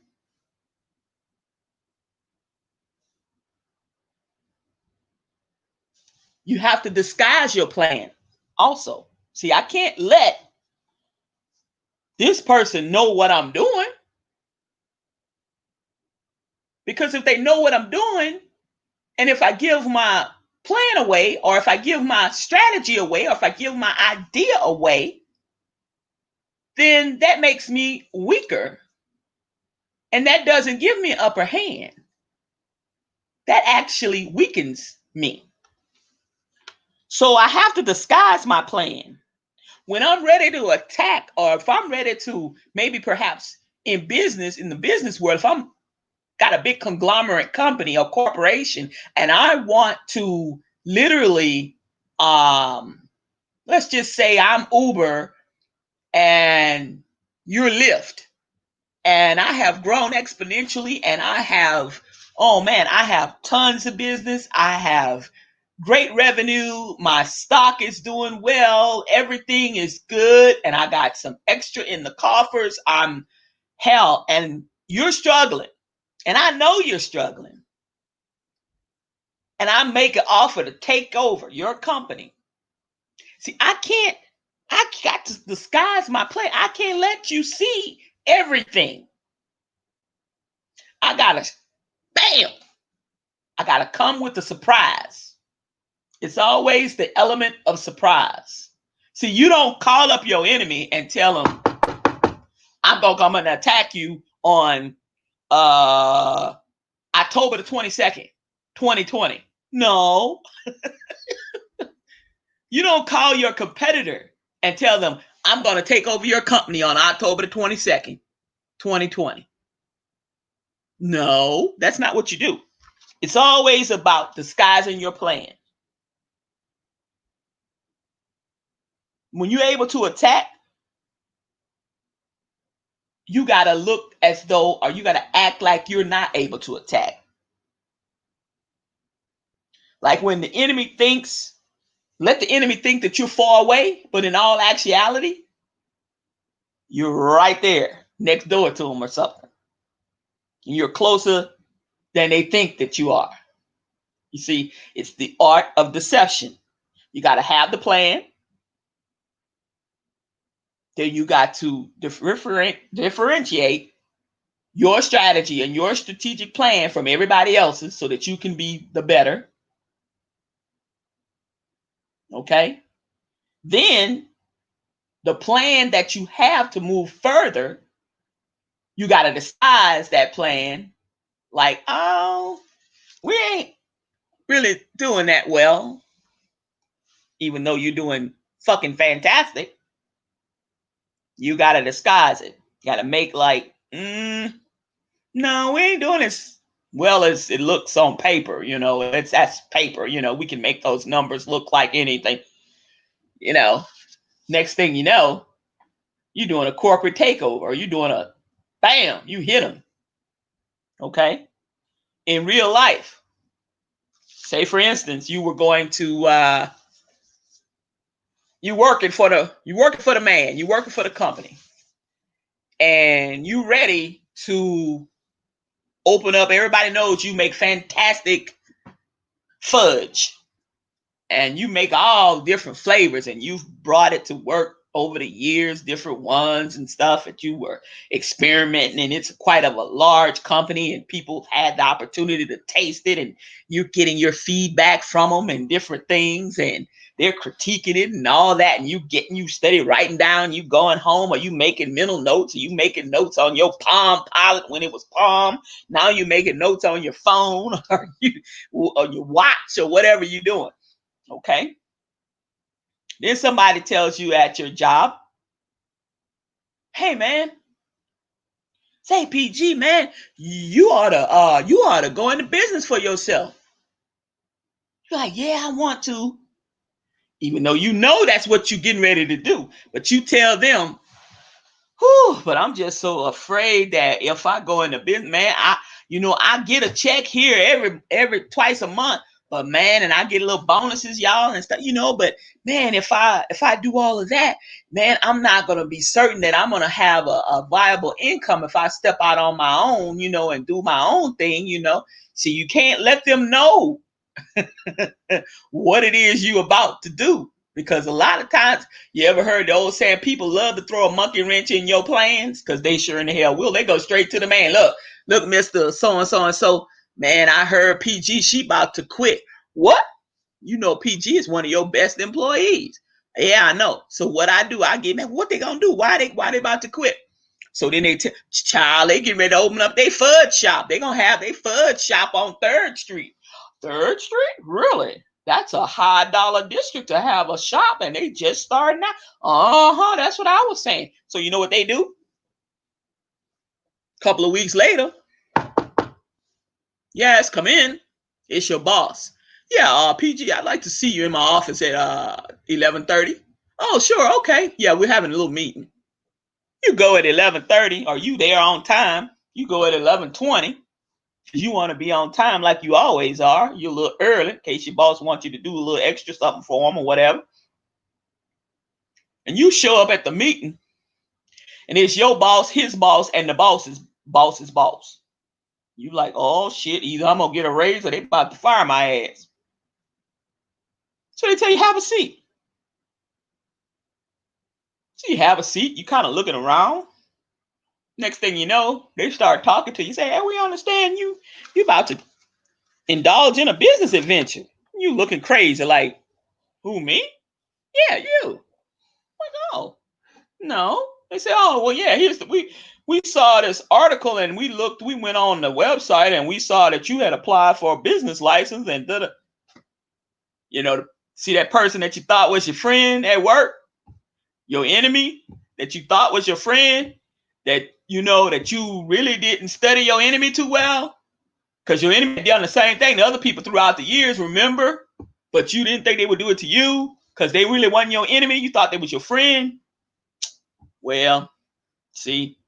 S1: You have to disguise your plan also. See, I can't let this person know what I'm doing, because if they know what I'm doing, and if I give my plan away, or if I give my strategy away, or if I give my idea away, then that makes me weaker, and that doesn't give me an upper hand. That actually weakens me. So I have to disguise my plan. When I'm ready to attack, or if I'm ready to, maybe perhaps in the business world, if I'm got a big conglomerate company or corporation, and I want to literally, let's just say I'm Uber and you're Lyft, and I have grown exponentially, and I have Oh man, I have tons of business. I have great revenue. My stock is doing well. Everything is good. And I got some extra in the coffers. I'm hell. And you're struggling. And I know you're struggling. And I make an offer to take over your company. See, I got to disguise my play. I can't let you see everything. I gotta, bam, I gotta come with a surprise. It's always the element of surprise. See, you don't call up your enemy and tell them, I'm gonna attack you on October the 22nd, 2020. No, you don't call your competitor and tell them, I'm gonna take over your company on October the 22nd, 2020. No, that's not what you do. It's always about disguising your plan. When you're able to attack, you got to look as though, or you got to act like you're not able to attack. Like when the enemy thinks, let the enemy think that you're far away, but in all actuality, you're right there next door to them or something. You're closer than they think that you are. You see, it's the art of deception. You got to have the plan. Then you got to differentiate your strategy and your strategic plan from everybody else's so that you can be the better. Okay? Then the plan that you have to move further, you got to disguise that plan like, oh, we ain't really doing that well, even though you're doing fucking fantastic. You got to disguise it. You got to make like, no, we ain't doing as well as it looks on paper. You know, that's paper. You know, we can make those numbers look like anything. You know, next thing you know, you're doing a corporate takeover. Or you're doing a bam, you hit them. Okay. In real life, say for instance, you were going to you working for the man, you working for the company, and you ready to open up. Everybody knows you make fantastic fudge, and you make all different flavors, and you've brought it to work over the years, different ones and stuff that you were experimenting, and it's quite of a large company, and people had the opportunity to taste it, and you're getting your feedback from them and different things, and they're critiquing it and all that, and you steady writing down, you going home, or you making mental notes, or you making notes on your Palm Pilot when it was Palm. Now you're making notes on your phone or your watch or whatever you're doing. Okay. Then somebody tells you at your job, hey man, say PG man, you ought to go into business for yourself. You're like, yeah, I want to. Even though you know that's what you're getting ready to do. But you tell them, whew, but I'm just so afraid that if I go into business, man, I get a check here every twice a month. But man, and I get a little bonuses, y'all, and stuff, but man, if I do all of that, man, I'm not gonna be certain that I'm gonna have a viable income if I step out on my own, and do my own thing, So you can't let them know what it is you about to do. Because a lot of times, you ever heard the old saying, people love to throw a monkey wrench in your plans? Because they sure in the hell will. They go straight to the man. Look, Mr. So and so, man, I heard PG, she about to quit. What? PG is one of your best employees. Yeah, I know. So what I do, I get, man, what they gonna do? Why they about to quit? So then they get ready to open up their fudge shop. They gonna have their fudge shop on 3rd Street. 3rd Street? Really? That's a high dollar district to have a shop, and they just starting out. That's what I was saying. So you know what they do? A couple of weeks later, yes, come in. It's your boss. Yeah, PG, I'd like to see you in my office at 11:30. Oh, sure, okay. Yeah, we're having a little meeting. You go at 11:30, or you there on time. You go at 11:20. You want to be on time like you always are. You're a little early in case your boss wants you to do a little extra something for him or whatever. And you show up at the meeting and it's your boss, his boss, and the boss's boss. You like, oh shit, either I'm gonna get a raise or they about to fire my ass. So they tell you have a seat. So you have a seat, you kind of looking around. Next thing you know, they start talking to you. Say, hey, we understand you about to indulge in a business adventure. You looking crazy, like, who, me? Yeah, you. Like, oh, no. They say, oh, well, yeah, we saw this article and we went on the website and we saw that you had applied for a business license and see that person that you thought was your friend at work, your enemy that you thought was your friend, that that you really didn't study your enemy too well, because your enemy had done the same thing to other people throughout the years, remember? But you didn't think they would do it to you because they really wasn't your enemy. You thought they was your friend. Well, see,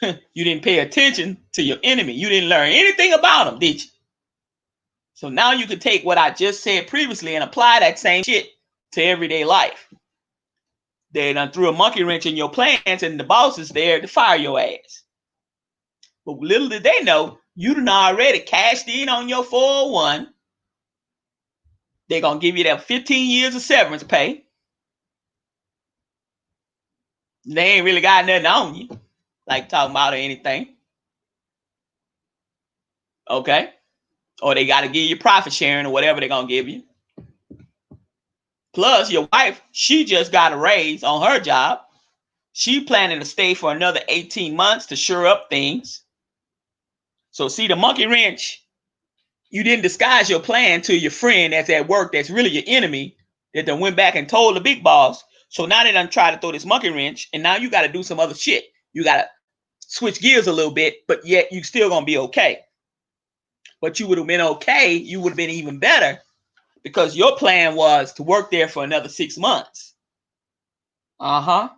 S1: you didn't pay attention to your enemy. You didn't learn anything about them, did you? So now you can take what I just said previously and apply that same shit to everyday life. They done threw a monkey wrench in your plans and the boss is there to fire your ass. But little did they know, you done already cashed in on your 401. They're going to give you that 15 years of severance pay. They ain't really got nothing on you, like talking about or anything. Okay? Or they got to give you profit sharing or whatever they're going to give you. Plus, your wife, she just got a raise on her job. She planning to stay for another 18 months to shore up things. So see, the monkey wrench, you didn't disguise your plan to your friend that's at work that's really your enemy, that then went back and told the big boss. So now they done try to throw this monkey wrench, and now you got to do some other shit. You got to switch gears a little bit, but yet you still going to be okay. But you would have been okay. You would have been even better because your plan was to work there for another 6 months. But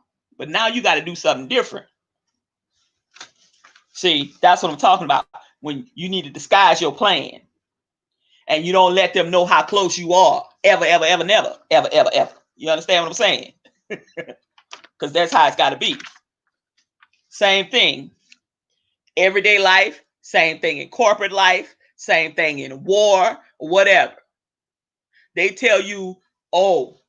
S1: now you got to do something different. See, that's what I'm talking about. When you need to disguise your plan and you don't let them know how close you are. Ever, ever, ever, never. Ever, ever, ever. You understand what I'm saying? Because that's how it's got to be. Same thing. Everyday life. Same thing in corporate life. Same thing in war. Whatever. They tell you, oh,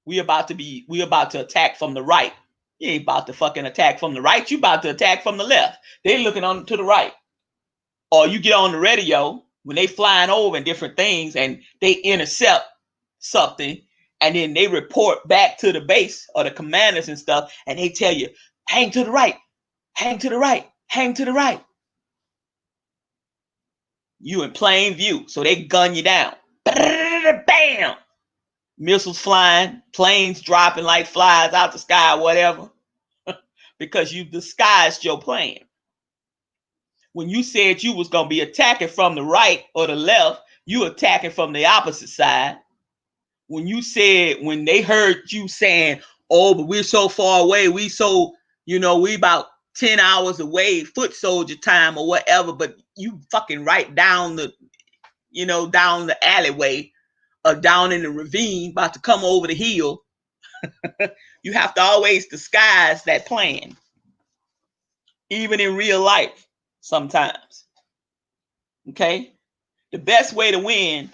S1: we about to attack from the right. You ain't about to fucking attack from the right. You about to attack from the left. They looking on to the right. Or you get on the radio when they flying over and different things and they intercept something and then they report back to the base or the commanders and stuff and they tell you, hang to the right, hang to the right, hang to the right. You in plain view. So they gun you down. Bam! Missiles flying, planes dropping like flies out the sky, whatever. Because you disguised your plan. When you said you was going to be attacking from the right or the left, you attacking from the opposite side. When they heard you saying, oh, but we're so far away, we about 10 hours away, foot soldier time or whatever, but you fucking right down the alleyway or down in the ravine, about to come over the hill. You have to always disguise that plan. Even in real life, sometimes. Okay? The best way to win,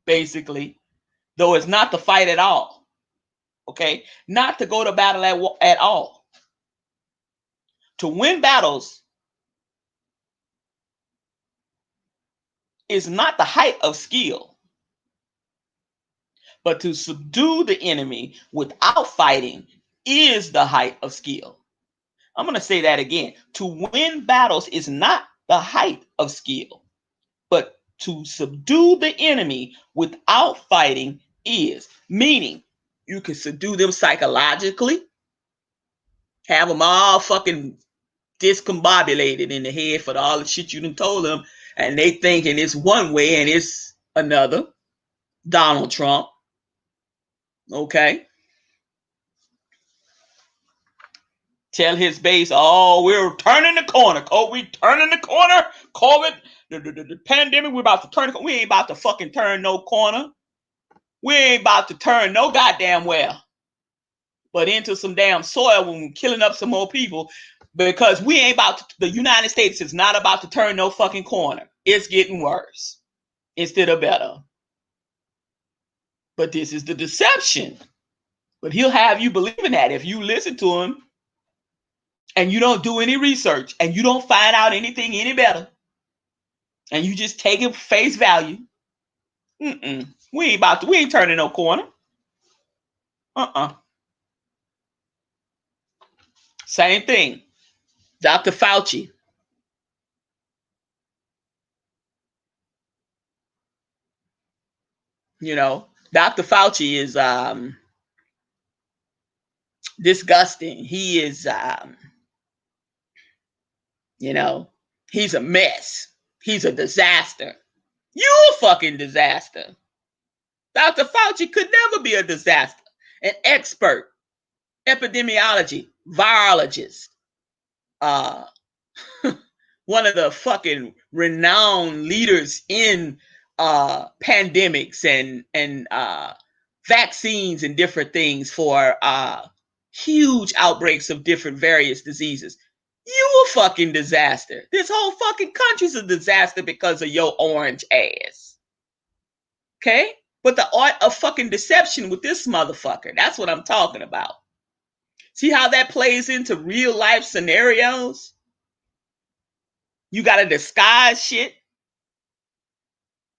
S1: basically, though, is not to fight at all. Okay? Not to go to battle at all. To win battles is not the height of skill, but to subdue the enemy without fighting is the height of skill. I'm going to say that again. To win battles is not the height of skill, but to subdue the enemy without fighting is. Meaning, you can subdue them psychologically, have them all fucking discombobulated in the head for all the shit you done told them, and they thinking it's one way and it's another. Donald Trump. Okay? Tell his base, oh, we're turning the corner. Oh, we turning the corner. COVID, the pandemic, we're about to turn. We ain't about to fucking turn no corner. We ain't about to turn no goddamn well, but into some damn soil when we're killing up some more people, because we ain't about to, the United States is not about to turn no fucking corner. It's getting worse instead of better. But this is the deception. But he'll have you believing that if you listen to him and you don't do any research and you don't find out anything any better and you just take it face value. We ain't turning no corner. Same thing. Dr. Fauci. You know, Dr. Fauci is disgusting. He is you know, he's a mess. He's a disaster. You a fucking disaster. Dr. Fauci could never be a disaster. An expert, epidemiology, virologist, one of the fucking renowned leaders in pandemics and vaccines and different things for huge outbreaks of different various diseases. You a fucking disaster. This whole fucking country's a disaster because of your orange ass. Okay? But the art of fucking deception with this motherfucker, that's what I'm talking about. See how that plays into real life scenarios? You gotta disguise shit.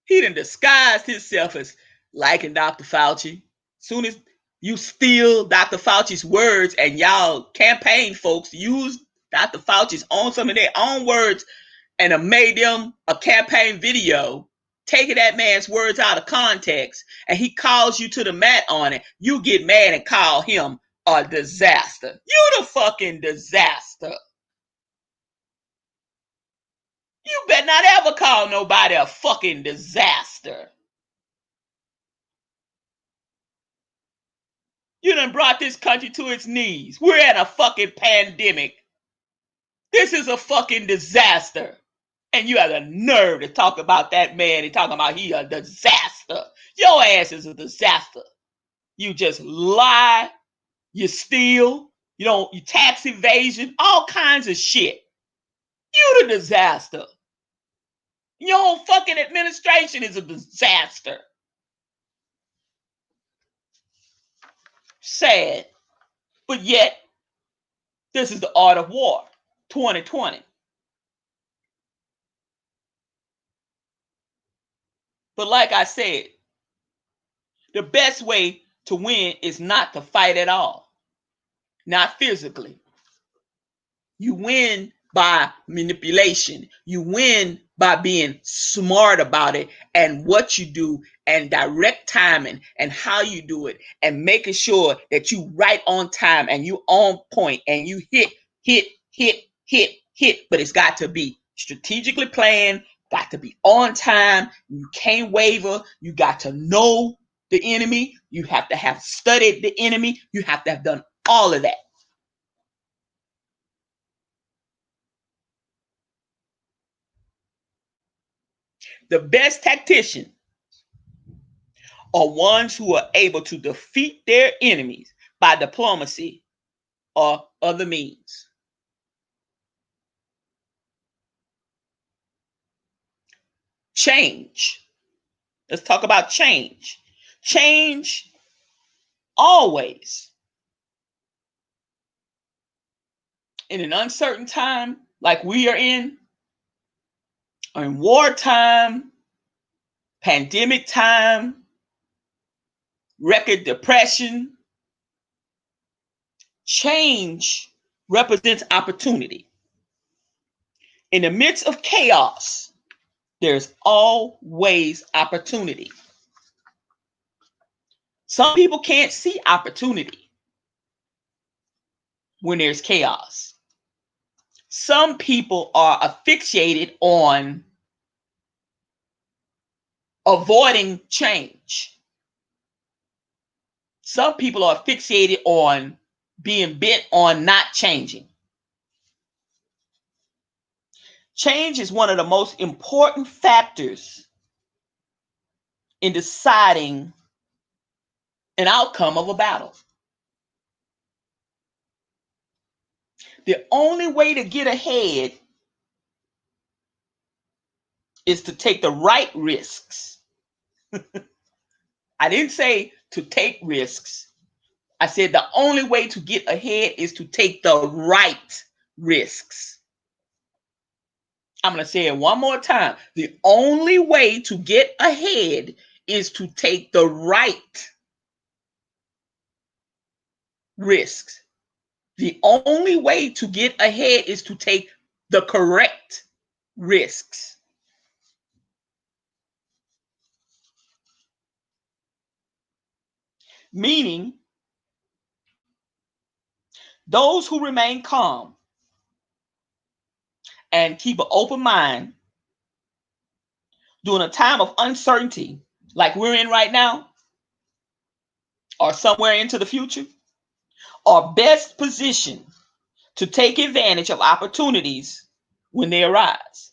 S1: He done disguised himself as liking Dr. Fauci. Soon as you steal Dr. Fauci's words and y'all campaign folks use Dr. Fauci's own, some of their own words, and have made them a campaign video, taking that man's words out of context, and he calls you to the mat on it, you get mad and call him a disaster. You the fucking disaster. You better not ever call nobody a fucking disaster. You done brought this country to its knees. We're at a fucking pandemic. This is a fucking disaster. And you have the nerve to talk about that man and talking about he a disaster. Your ass is a disaster. You just lie, you steal, you tax evasion, all kinds of shit. You the disaster. Your whole fucking administration is a disaster. Sad. But yet, this is the art of war, 2020. But like I said, the best way to win is not to fight at all. Not physically. You win by manipulation. You win by being smart about it and what you do and direct timing and how you do it and making sure that you right on time and you on point and you hit. But it's got to be strategically planned, got to be on time. You can't waver. You got to know the enemy. You have to have studied the enemy. You have to have done all of that. The best tacticians are ones who are able to defeat their enemies by diplomacy or other means. Change. Let's talk about change. Change always. In an uncertain time like we are in wartime, pandemic time, record depression, change represents opportunity. In the midst of chaos, there's always opportunity. Some people can't see opportunity when there's chaos. Some people are asphyxiated on avoiding change. Some people are fixated on being bent on not changing. Change is one of the most important factors in deciding an outcome of a battle. The only way to get ahead is to take the right risks. I didn't say to take risks. I said the only way to get ahead is to take the right risks. I'm going to say it one more time. The only way to get ahead is to take the right risks. The only way to get ahead is to take the correct risks. Meaning, those who remain calm and keep an open mind during a time of uncertainty like we're in right now, or somewhere into the future, are best positioned to take advantage of opportunities when they arise.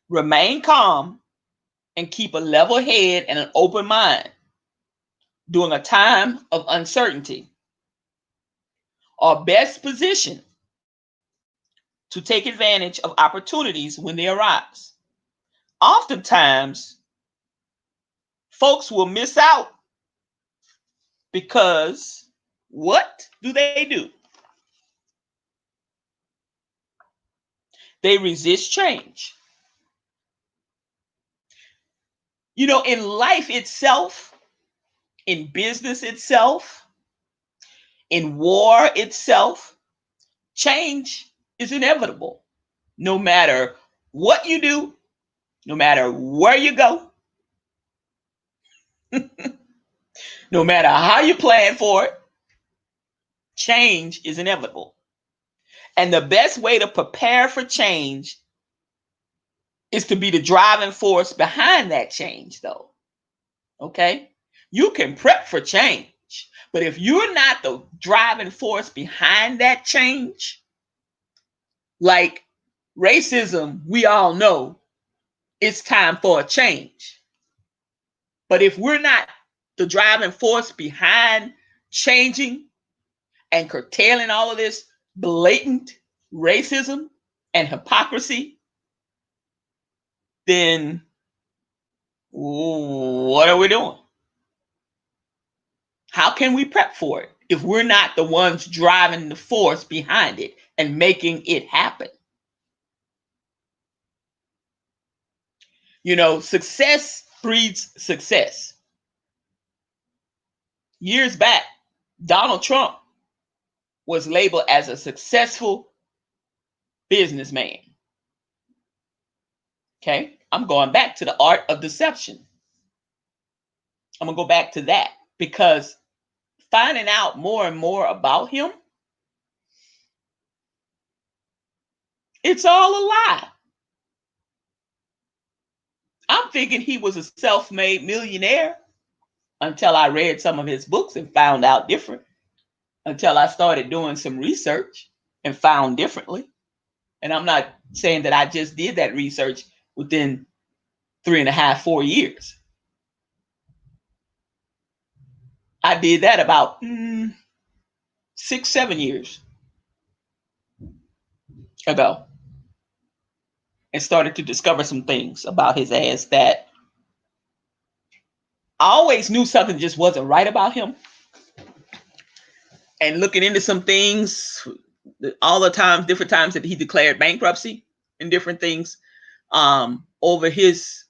S1: Remain calm and keep a level head and an open mind during a time of uncertainty are best positioned to take advantage of opportunities when they arise. Oftentimes, folks will miss out because what do? They resist change. You know, in life itself, in business itself, in war itself, change is inevitable. No matter what you do, no matter where you go, no matter how you plan for it, change is inevitable. And the best way to prepare for change is to be the driving force behind that change, though. Okay? You can prep for change, but if you're not the driving force behind that change, like racism, we all know it's time for a change. But if we're not the driving force behind changing and curtailing all of this blatant racism and hypocrisy, then what are we doing? How can we prep for it if we're not the ones driving the force behind it and making it happen? You know, success breeds success. Years back, Donald Trump was labeled as a successful businessman. Okay, I'm going back to the art of deception. I'm going to go back to that because finding out more and more about him, it's all a lie. I'm thinking he was a self-made millionaire until I read some of his books and found out different. Until I started doing some research and found differently. And I'm not saying that I just did that research within 3.5, 4 years. I did that about 6, 7 years ago and started to discover some things about his ass that I always knew something just wasn't right about him. And looking into some things, all the times, different times that he declared bankruptcy and different things over his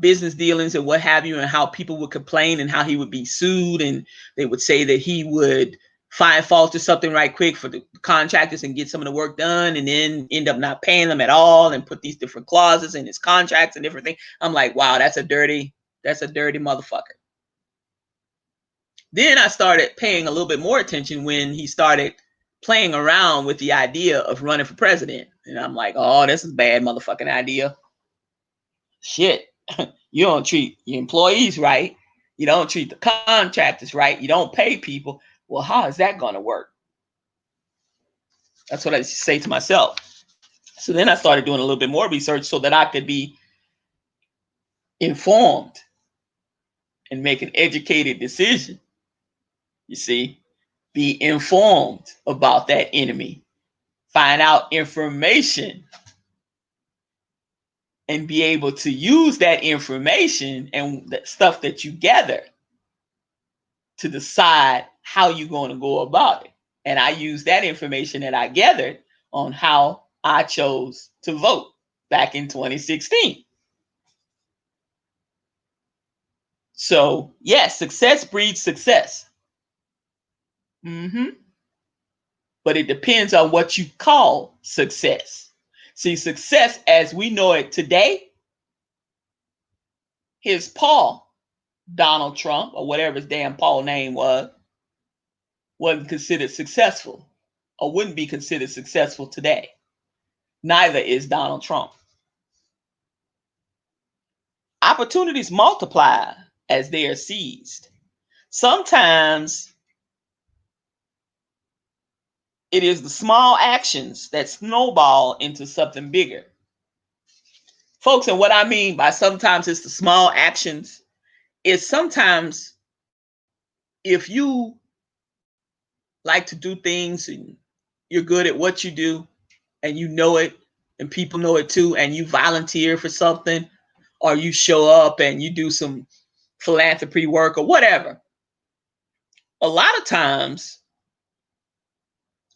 S1: business dealings and what have you, and how people would complain and how he would be sued, and they would say that he would find fault or something right quick for the contractors and get some of the work done, and then end up not paying them at all, and put these different clauses in his contracts and different things. I'm like, wow, that's a dirty motherfucker. Then I started paying a little bit more attention when he started playing around with the idea of running for president, and I'm like, oh, this is a bad motherfucking idea. Shit. You don't treat your employees right. You don't treat the contractors right. You don't pay people. Well, how is that going to work? That's what I say to myself. So then I started doing a little bit more research so that I could be informed and make an educated decision. You see, be informed about that enemy, find out information, and be able to use that information and the stuff that you gather to decide how you're going to go about it. And I use that information that I gathered on how I chose to vote back in 2016. So, yes, success breeds success. But it depends on what you call success. See, success as we know it today, his Paul, Donald Trump, or whatever his damn Paul name was, wasn't considered successful or wouldn't be considered successful today. Neither is Donald Trump. Opportunities multiply as they are seized. Sometimes it is the small actions that snowball into something bigger. Folks, and what I mean by sometimes it's the small actions is sometimes if you like to do things and you're good at what you do and you know it and people know it too, and you volunteer for something or you show up and you do some philanthropy work or whatever, a lot of times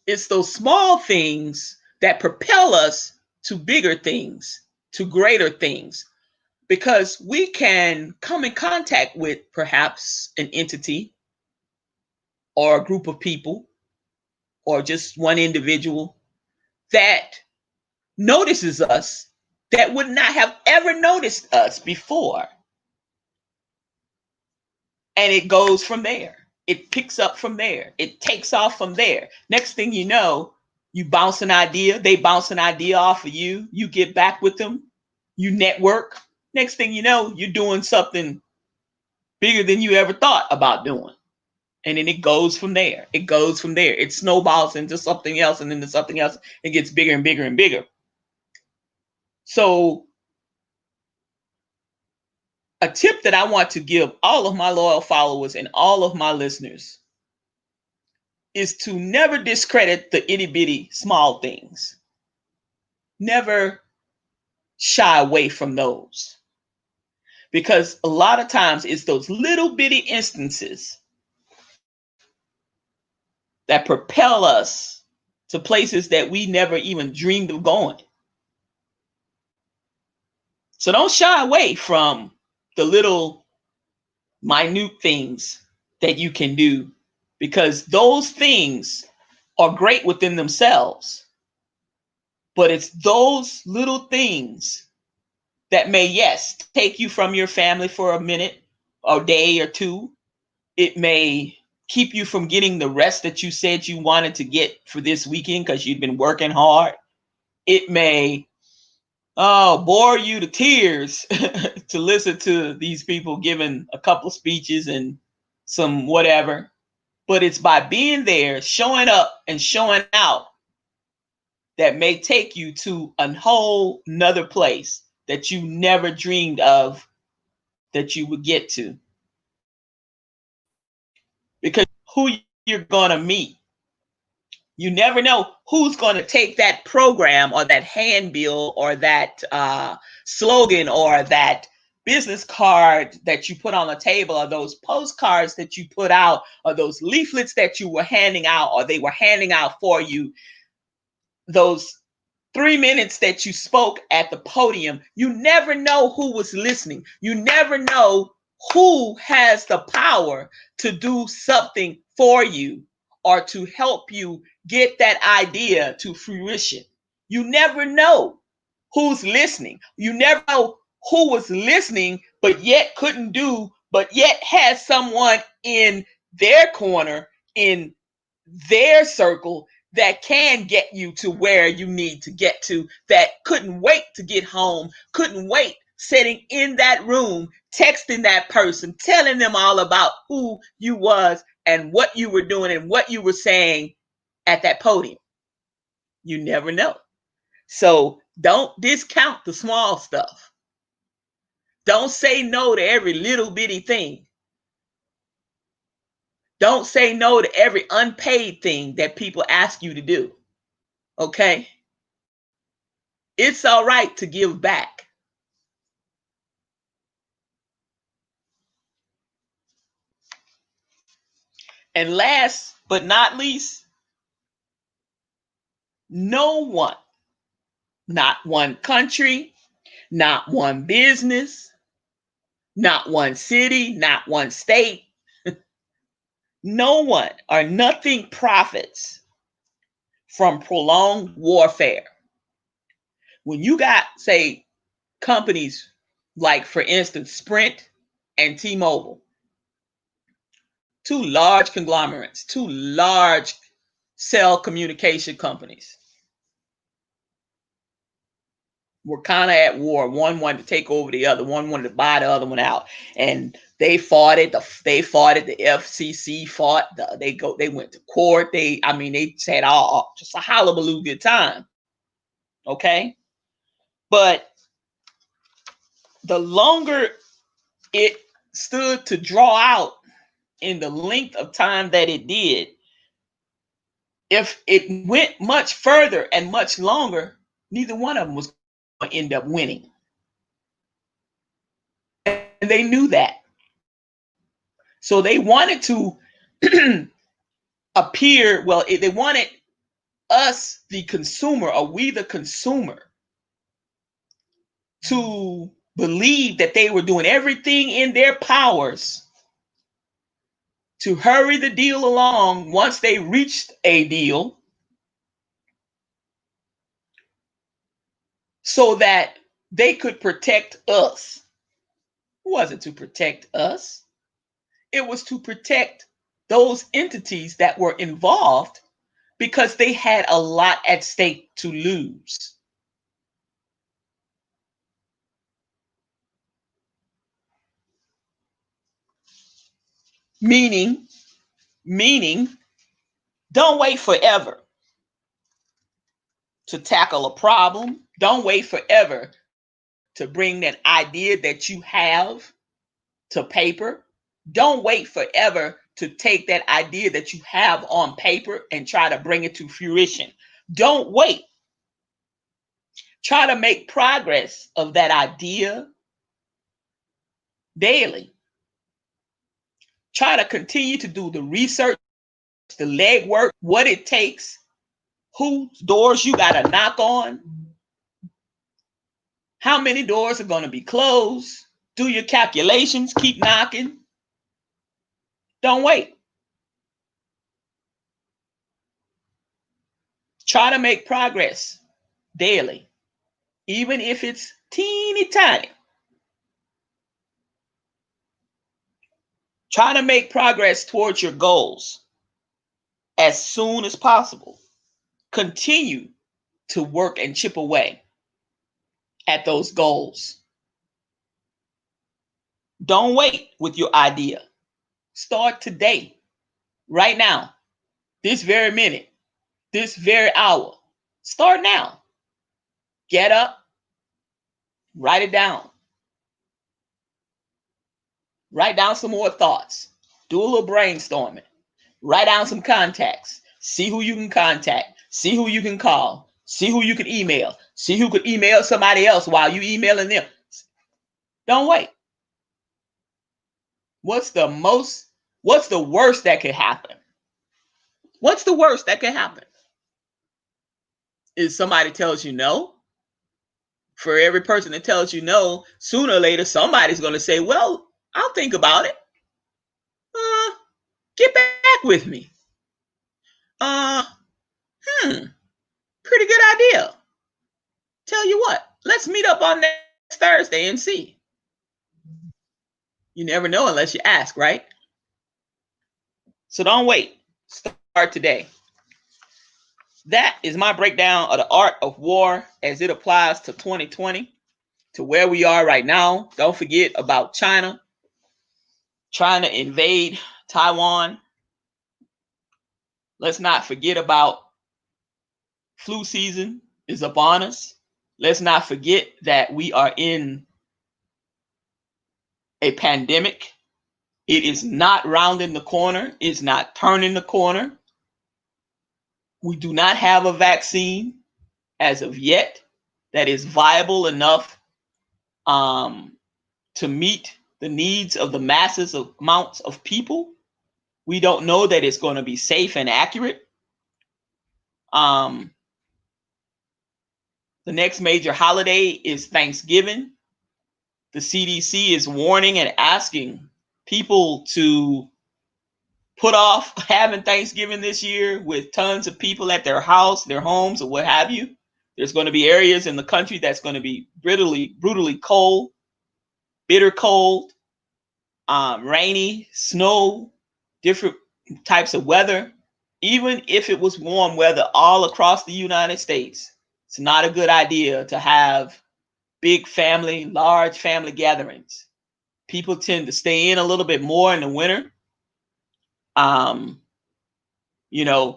S1: it's those small things that propel us to bigger things, to greater things, because we can come in contact with perhaps an entity or a group of people or just one individual that notices us that would not have ever noticed us before. And it goes from there. It picks up from there. It takes off from there. Next thing you know, you bounce an idea, they bounce an idea off of you, you get back with them, you network. Next thing you know, you're doing something bigger than you ever thought about doing. And then it goes from there. It goes from there. It snowballs into something else and into something else. It gets bigger and bigger and bigger. So a tip that I want to give all of my loyal followers and all of my listeners is to never discredit the itty bitty small things. Never shy away from those. Because a lot of times it's those little bitty instances that propel us to places that we never even dreamed of going. So don't shy away from the little minute things that you can do, because those things are great within themselves. But it's those little things that may, yes, take you from your family for a minute or day or two. It may keep you from getting the rest that you said you wanted to get for this weekend because you've been working hard. It may bore you to tears to listen to these people giving a couple speeches and some whatever. But it's by being there, showing up and showing out, that may take you to a whole nother place that you never dreamed of that you would get to. Because who you're going to meet, you never know who's going to take that program or that handbill or that slogan or that business card that you put on the table, or those postcards that you put out, or those leaflets that you were handing out or they were handing out for you, those 3 minutes that you spoke at the podium. You never know who was listening. You never know who has the power to do something for you or to help you get that idea to fruition. You never know who's listening. You never know who was listening, but yet couldn't do, but yet has someone in their corner, in their circle, that can get you to where you need to get to, that couldn't wait to get home, couldn't wait sitting in that room, texting that person, telling them all about who you was and what you were doing and what you were saying at that podium. You never know. So don't discount the small stuff. Don't say no to every little bitty thing. Don't say no to every unpaid thing that people ask you to do. Okay? It's all right to give back. And last but not least, no one, not one country, not one business, not one city, not one state, no one or nothing profits from prolonged warfare. When you got, say, companies like, for instance, Sprint and T-Mobile, two large conglomerates, two large cell communication companies, were kind of at war. One wanted to take over the other. One wanted to buy the other one out, and they fought it. They fought it. The FCC fought. They went to court. They had all just a hullabaloo good time. Okay, but the longer it stood to draw out in the length of time that it did, if it went much further and much longer, neither one of them was going to end up winning. And they knew that. So they wanted to appear, well, they wanted us, the consumer, or we, the consumer, to believe that they were doing everything in their powers to hurry the deal along once they reached a deal, so that they could protect us. It wasn't to protect us. It was to protect those entities that were involved, because they had a lot at stake to lose. Meaning, don't wait forever to tackle a problem. Don't wait forever to bring that idea that you have to paper. Don't wait forever to take that idea that you have on paper and try to bring it to fruition. Don't wait. Try to make progress of that idea daily. Try to continue to do the research, the legwork, what it takes, whose doors you got to knock on, how many doors are going to be closed. Do your calculations, keep knocking. Don't wait. Try to make progress daily, even if it's teeny tiny. Try to make progress towards your goals as soon as possible. Continue to work and chip away at those goals. Don't wait with your idea. Start today, right now, this very minute, this very hour. Start now. Get up, write it down. Write down some more thoughts. Do a little brainstorming. Write down some contacts. See who you can contact. See who you can call. See who you can email. See who could email somebody else while you emailing them. Don't wait. What's the worst that could happen? What's the worst that could happen? Is somebody tells you no? For every person that tells you no, sooner or later, somebody's going to say, well, I'll think about it. Get back with me. Pretty good idea. Tell you what, let's meet up on next Thursday and see. You never know unless you ask, right? So don't wait. Start today. That is my breakdown of the art of war as it applies to 2020, to where we are right now. Don't forget about China trying to invade Taiwan. Let's not forget about flu season is upon us. Let's not forget that we are in a pandemic. It is not rounding the corner. It's not turning the corner. We do not have a vaccine as of yet that is viable enough to meet the needs of the masses of amounts of people. We don't know that it's going to be safe and accurate. The next major holiday is Thanksgiving. The CDC is warning and asking people to put off having Thanksgiving this year with tons of people at their house, their homes, or what have you. There's going to be areas in the country that's going to be brutally cold, bitter cold, rainy, snow, different types of weather. Even if it was warm weather all across the United States, it's not a good idea to have big family, large family gatherings. People tend to stay in a little bit more in the winter.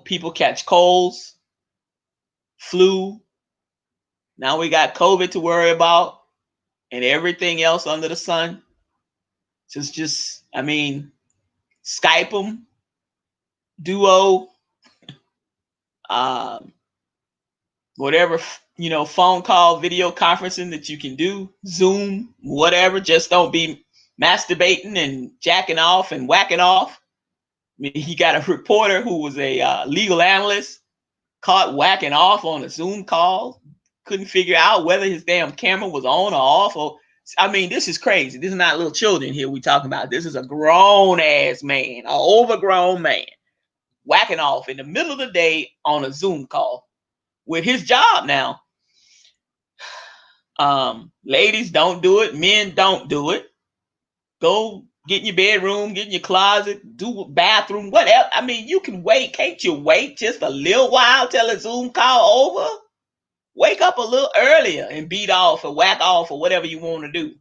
S1: People catch colds, flu. Now we got COVID to worry about and everything else under the sun. Skype them, Duo, whatever, phone call, video conferencing that you can do, Zoom, whatever. Just don't be masturbating and jacking off and whacking off. I mean, he got a reporter who was a legal analyst caught whacking off on a Zoom call. Couldn't figure out whether his damn camera was on or off. This is crazy. This is not little children here we talking about. This is a grown-ass man, an overgrown man, whacking off in the middle of the day on a Zoom call with his job now. Ladies, don't do it. Men, don't do it. Go get in your bedroom, get in your closet, do bathroom, whatever. You can wait. Can't you wait just a little while till a Zoom call over? Wake up a little earlier and beat off or whack off or whatever you want to do.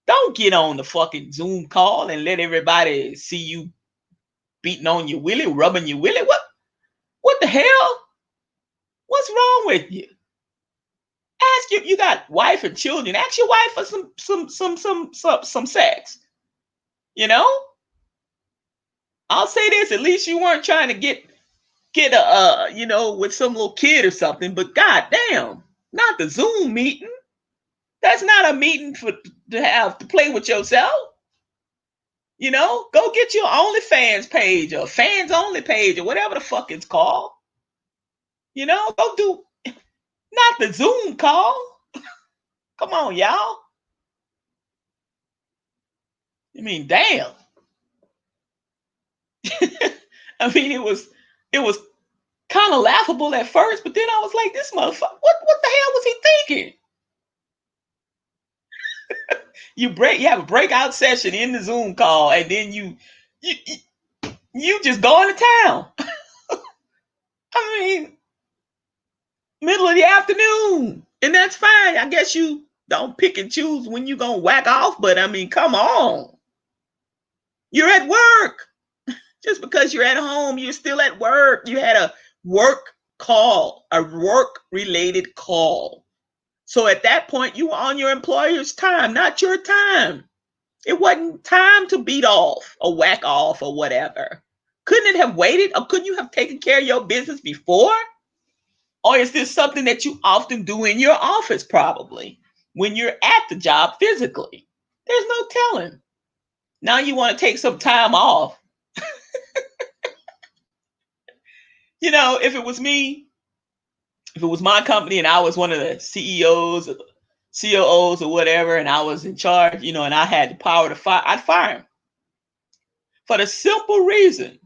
S1: Don't get on the fucking Zoom call and let everybody see you beating on your willy, rubbing your willy. What the hell? What's wrong with you? Ask you got wife and children. Ask your wife for some sex. I'll say this: at least you weren't trying to get with some little kid or something. But goddamn, not the Zoom meeting. That's not a meeting to play with yourself. Go get your OnlyFans page or fans only page or whatever the fuck it's called. Go do not the Zoom call. Come on, y'all. Damn. It was kind of laughable at first, but then I was like, this motherfucker, what the hell was he thinking? You have a breakout session in the Zoom call, and then you just go into town. Middle of the afternoon, and that's fine. I guess you don't pick and choose when you're gonna whack off, but come on. You're at work. Just because you're at home, you're still at work. You had a work call, a work-related call. So at that point, you were on your employer's time, not your time. It wasn't time to beat off or whack off or whatever. Couldn't it have waited, or couldn't you have taken care of your business before? Or is this something that you often do in your office, probably, when you're at the job physically? There's no telling. Now you want to take some time off. If it was me, if it was my company and I was one of the CEOs or COOs or whatever, and I was in charge, and I had the power to fire, I'd fire him. For the simple reason,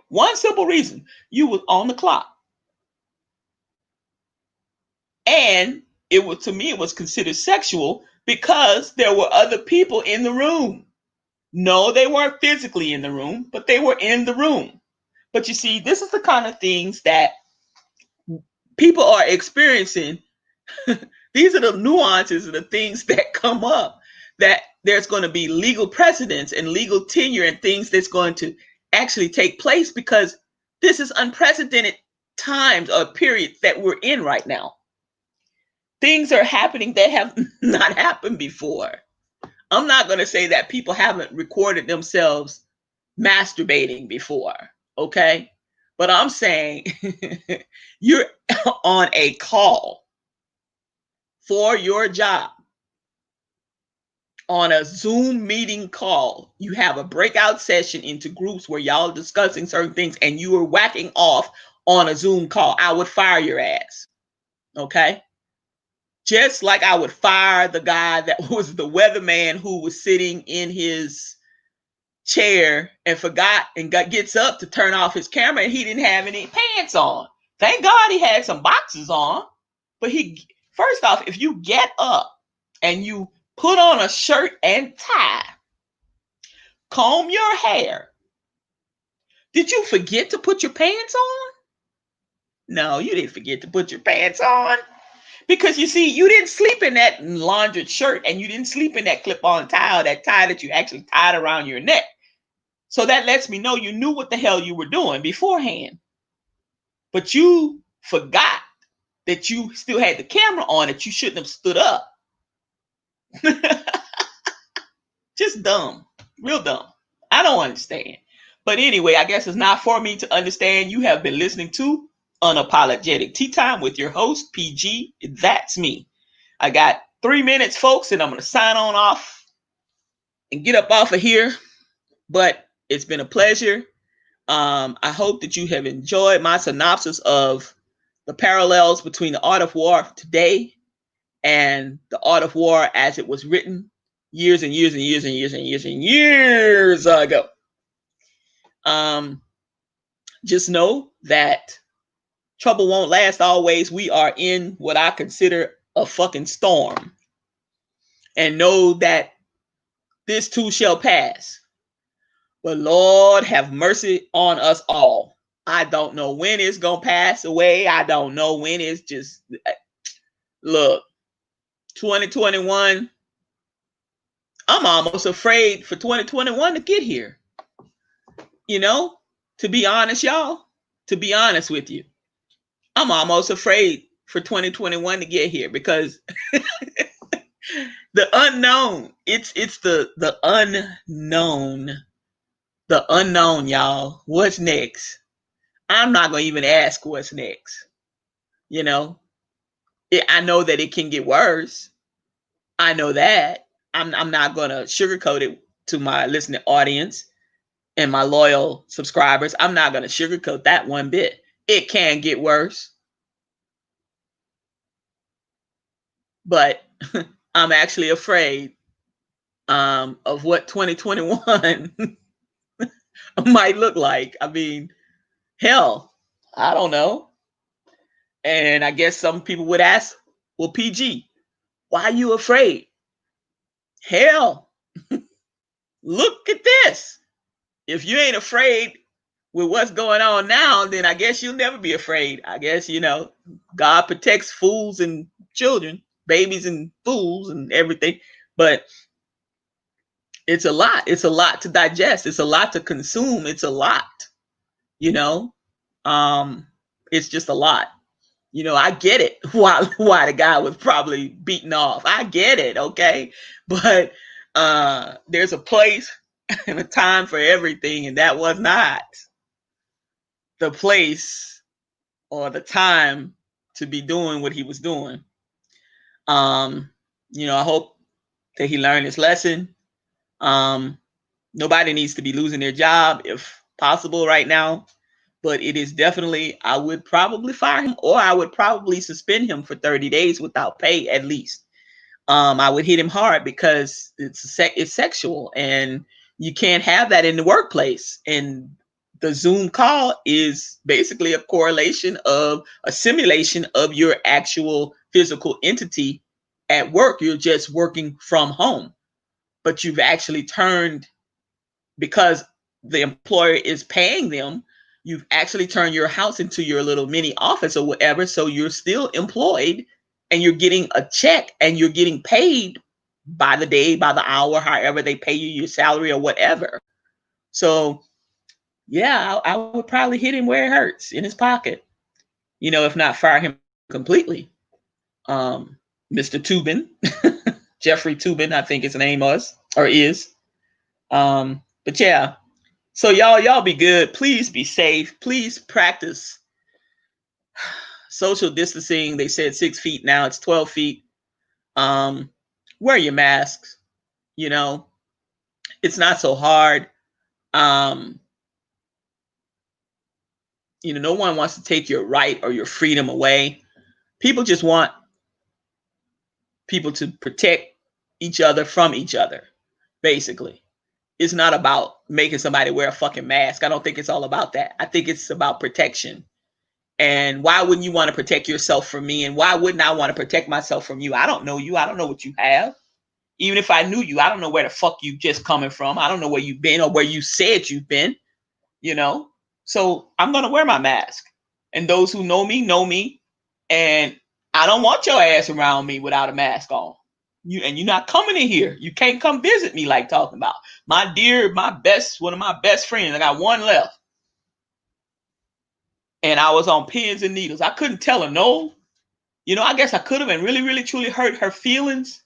S1: one simple reason, you were on the clock. And to me, it was considered sexual because there were other people in the room. No, they weren't physically in the room, but they were in the room. But you see, this is the kind of things that people are experiencing. These are the nuances of the things that come up, that there's going to be legal precedents and legal tenure and things that's going to actually take place, because this is unprecedented times or periods that we're in right now. Things are happening that have not happened before. I'm not going to say that people haven't recorded themselves masturbating before, okay? But I'm saying you're on a call for your job, on a Zoom meeting call. You have a breakout session into groups where y'all are discussing certain things and you are whacking off on a Zoom call. I would fire your ass, okay? Just like I would fire the guy that was the weatherman who was sitting in his chair and forgot and gets up to turn off his camera and he didn't have any pants on. Thank God he had some boxes on. But first off, if you get up and you put on a shirt and tie, comb your hair, did you forget to put your pants on? No, you didn't forget to put your pants on. Because you see, you didn't sleep in that laundered shirt and you didn't sleep in that clip-on tie or that tie that you actually tied around your neck. So that lets me know you knew what the hell you were doing beforehand. But you forgot that you still had the camera on, that you shouldn't have stood up. Just dumb. Real dumb. I don't understand. But anyway, I guess it's not for me to understand. You have been listening to Unapologetic Tea Time with your host, PG. That's me. I got 3 minutes, folks, and I'm going to sign on off and get up off of here. But it's been a pleasure. I hope that you have enjoyed my synopsis of the parallels between the Art of War today and the Art of War as it was written years and years and years and years and years and years ago. Just know that trouble won't last always. We are in what I consider a fucking storm. And know that this too shall pass. But Lord have mercy on us all. I don't know when it's going to pass away. I don't know when it's just... Look, 2021, I'm almost afraid for 2021 to get here. You know, to be honest, y'all, to be honest with you, I'm almost afraid for 2021 to get here because the unknown, it's the unknown, y'all. What's next? I'm not going to even ask what's next. You know, I know that it can get worse. I know that. I'm not going to sugarcoat it to my listening audience and my loyal subscribers. I'm not going to sugarcoat that one bit. It can get worse. But I'm actually afraid of what 2021 might look like. I mean, hell, I don't know. And I guess some people would ask, well, PG, why are you afraid? Hell, look at this. If you ain't afraid with what's going on now, then I guess you'll never be afraid. I guess, God protects fools and children, babies and fools and everything. But it's a lot. It's a lot to digest. It's a lot to consume. It's a lot, it's just a lot. I get it. Why the guy was probably beaten off. I get it. Okay. But there's a place and a time for everything. And that was not the place or the time to be doing what he was doing. I hope that he learned his lesson. Nobody needs to be losing their job if possible right now. But it is definitely, I would probably fire him, or I would probably suspend him for 30 days without pay at least. I would hit him hard because it's sexual and you can't have that in the workplace. And the Zoom call is basically a correlation of a simulation of your actual physical entity at work. You're just working from home, but you've actually turned, because the employer is paying them, you've actually turned your house into your little mini office or whatever. So you're still employed and you're getting a check and you're getting paid by the day, by the hour, however they pay you your salary or whatever. So yeah, I would probably hit him where it hurts, in his pocket. if not fire him completely. Mr. Tubin, Jeffrey Tubin, I think his name was or is. But yeah, so y'all be good. Please be safe. Please practice social distancing. They said 6 feet, now it's 12 feet. Wear your masks. It's not so hard. No one wants to take your right or your freedom away. People just want people to protect each other from each other, basically. It's not about making somebody wear a fucking mask. I don't think it's all about that. I think it's about protection. And why wouldn't you want to protect yourself from me? And why wouldn't I want to protect myself from you? I don't know you. I don't know what you have. Even if I knew you, I don't know where the fuck you just coming from. I don't know where you've been or where you said you've been, So I'm going to wear my mask. And those who know me. And I don't want your ass around me without a mask on. You're not coming in here. You can't come visit me like talking about. One of my best friends. I got one left. And I was on pins and needles. I couldn't tell her no. I guess I could have and really, really, truly hurt her feelings.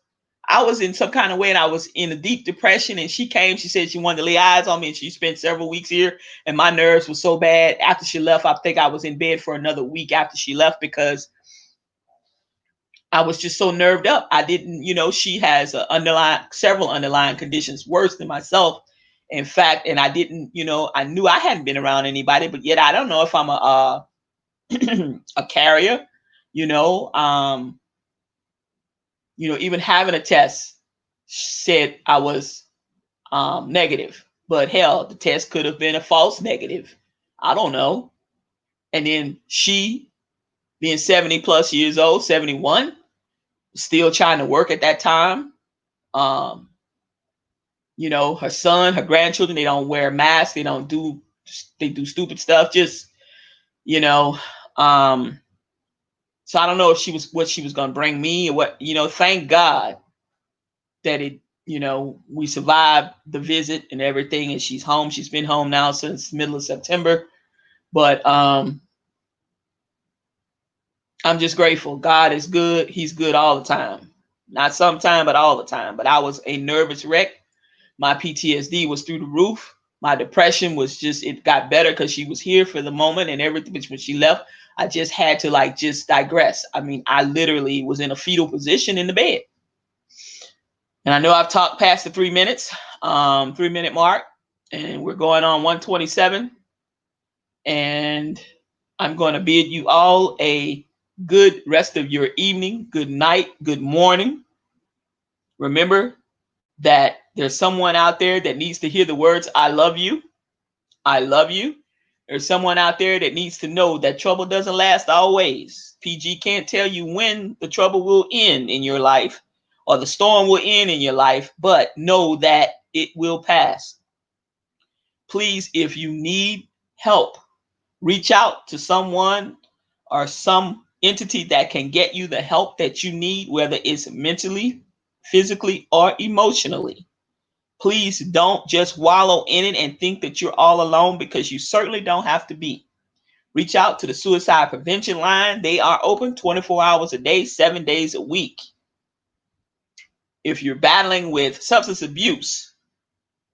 S1: I was in some kind of way and I was in a deep depression, and she came. She said she wanted to lay eyes on me, and she spent several weeks here, and my nerves were so bad. After she left, I think I was in bed for another week after she left because I was just so nerved up. I didn't, she has several underlying conditions worse than myself. In fact, and I didn't, I knew I hadn't been around anybody, but yet I don't know if I'm a carrier, even having a test said I was negative, but hell, the test could have been a false negative. I don't know. And then she, being 70 plus years old, 71, still trying to work at that time. Her son, her grandchildren, they don't wear masks. They do stupid stuff. Just, so I don't know if what she was going to bring me or what, thank God that we survived the visit and everything. And she's home. She's been home now since middle of September. But I'm just grateful. God is good. He's good all the time. Not sometime, but all the time. But I was a nervous wreck. My PTSD was through the roof. My depression was it got better because she was here for the moment and everything. When she left, I just had to just digress. I mean, I literally was in a fetal position in the bed. And I know I've talked past the 3 minutes, 3-minute mark, and we're going on 127. And I'm going to bid you all a good rest of your evening, good night, good morning. Remember that there's someone out there that needs to hear the words, I love you. I love you. There's someone out there that needs to know that trouble doesn't last always. PG can't tell you when the trouble will end in your life or the storm will end in your life, but know that it will pass. Please, if you need help, reach out to someone or some entity that can get you the help that you need, whether it's mentally, physically, or emotionally. Please don't just wallow in it and think that you're all alone, because you certainly don't have to be. Reach out to the suicide prevention line. They are open 24 hours a day, 7 days a week. If you're battling with substance abuse,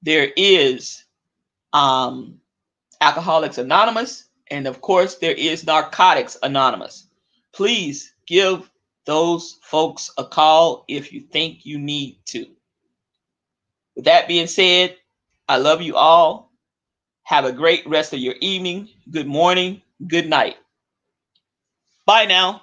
S1: there is Alcoholics Anonymous, and of course there is Narcotics Anonymous. Please give those folks a call if you think you need to. With that being said, I love you all. Have a great rest of your evening. Good morning. Good night. Bye now.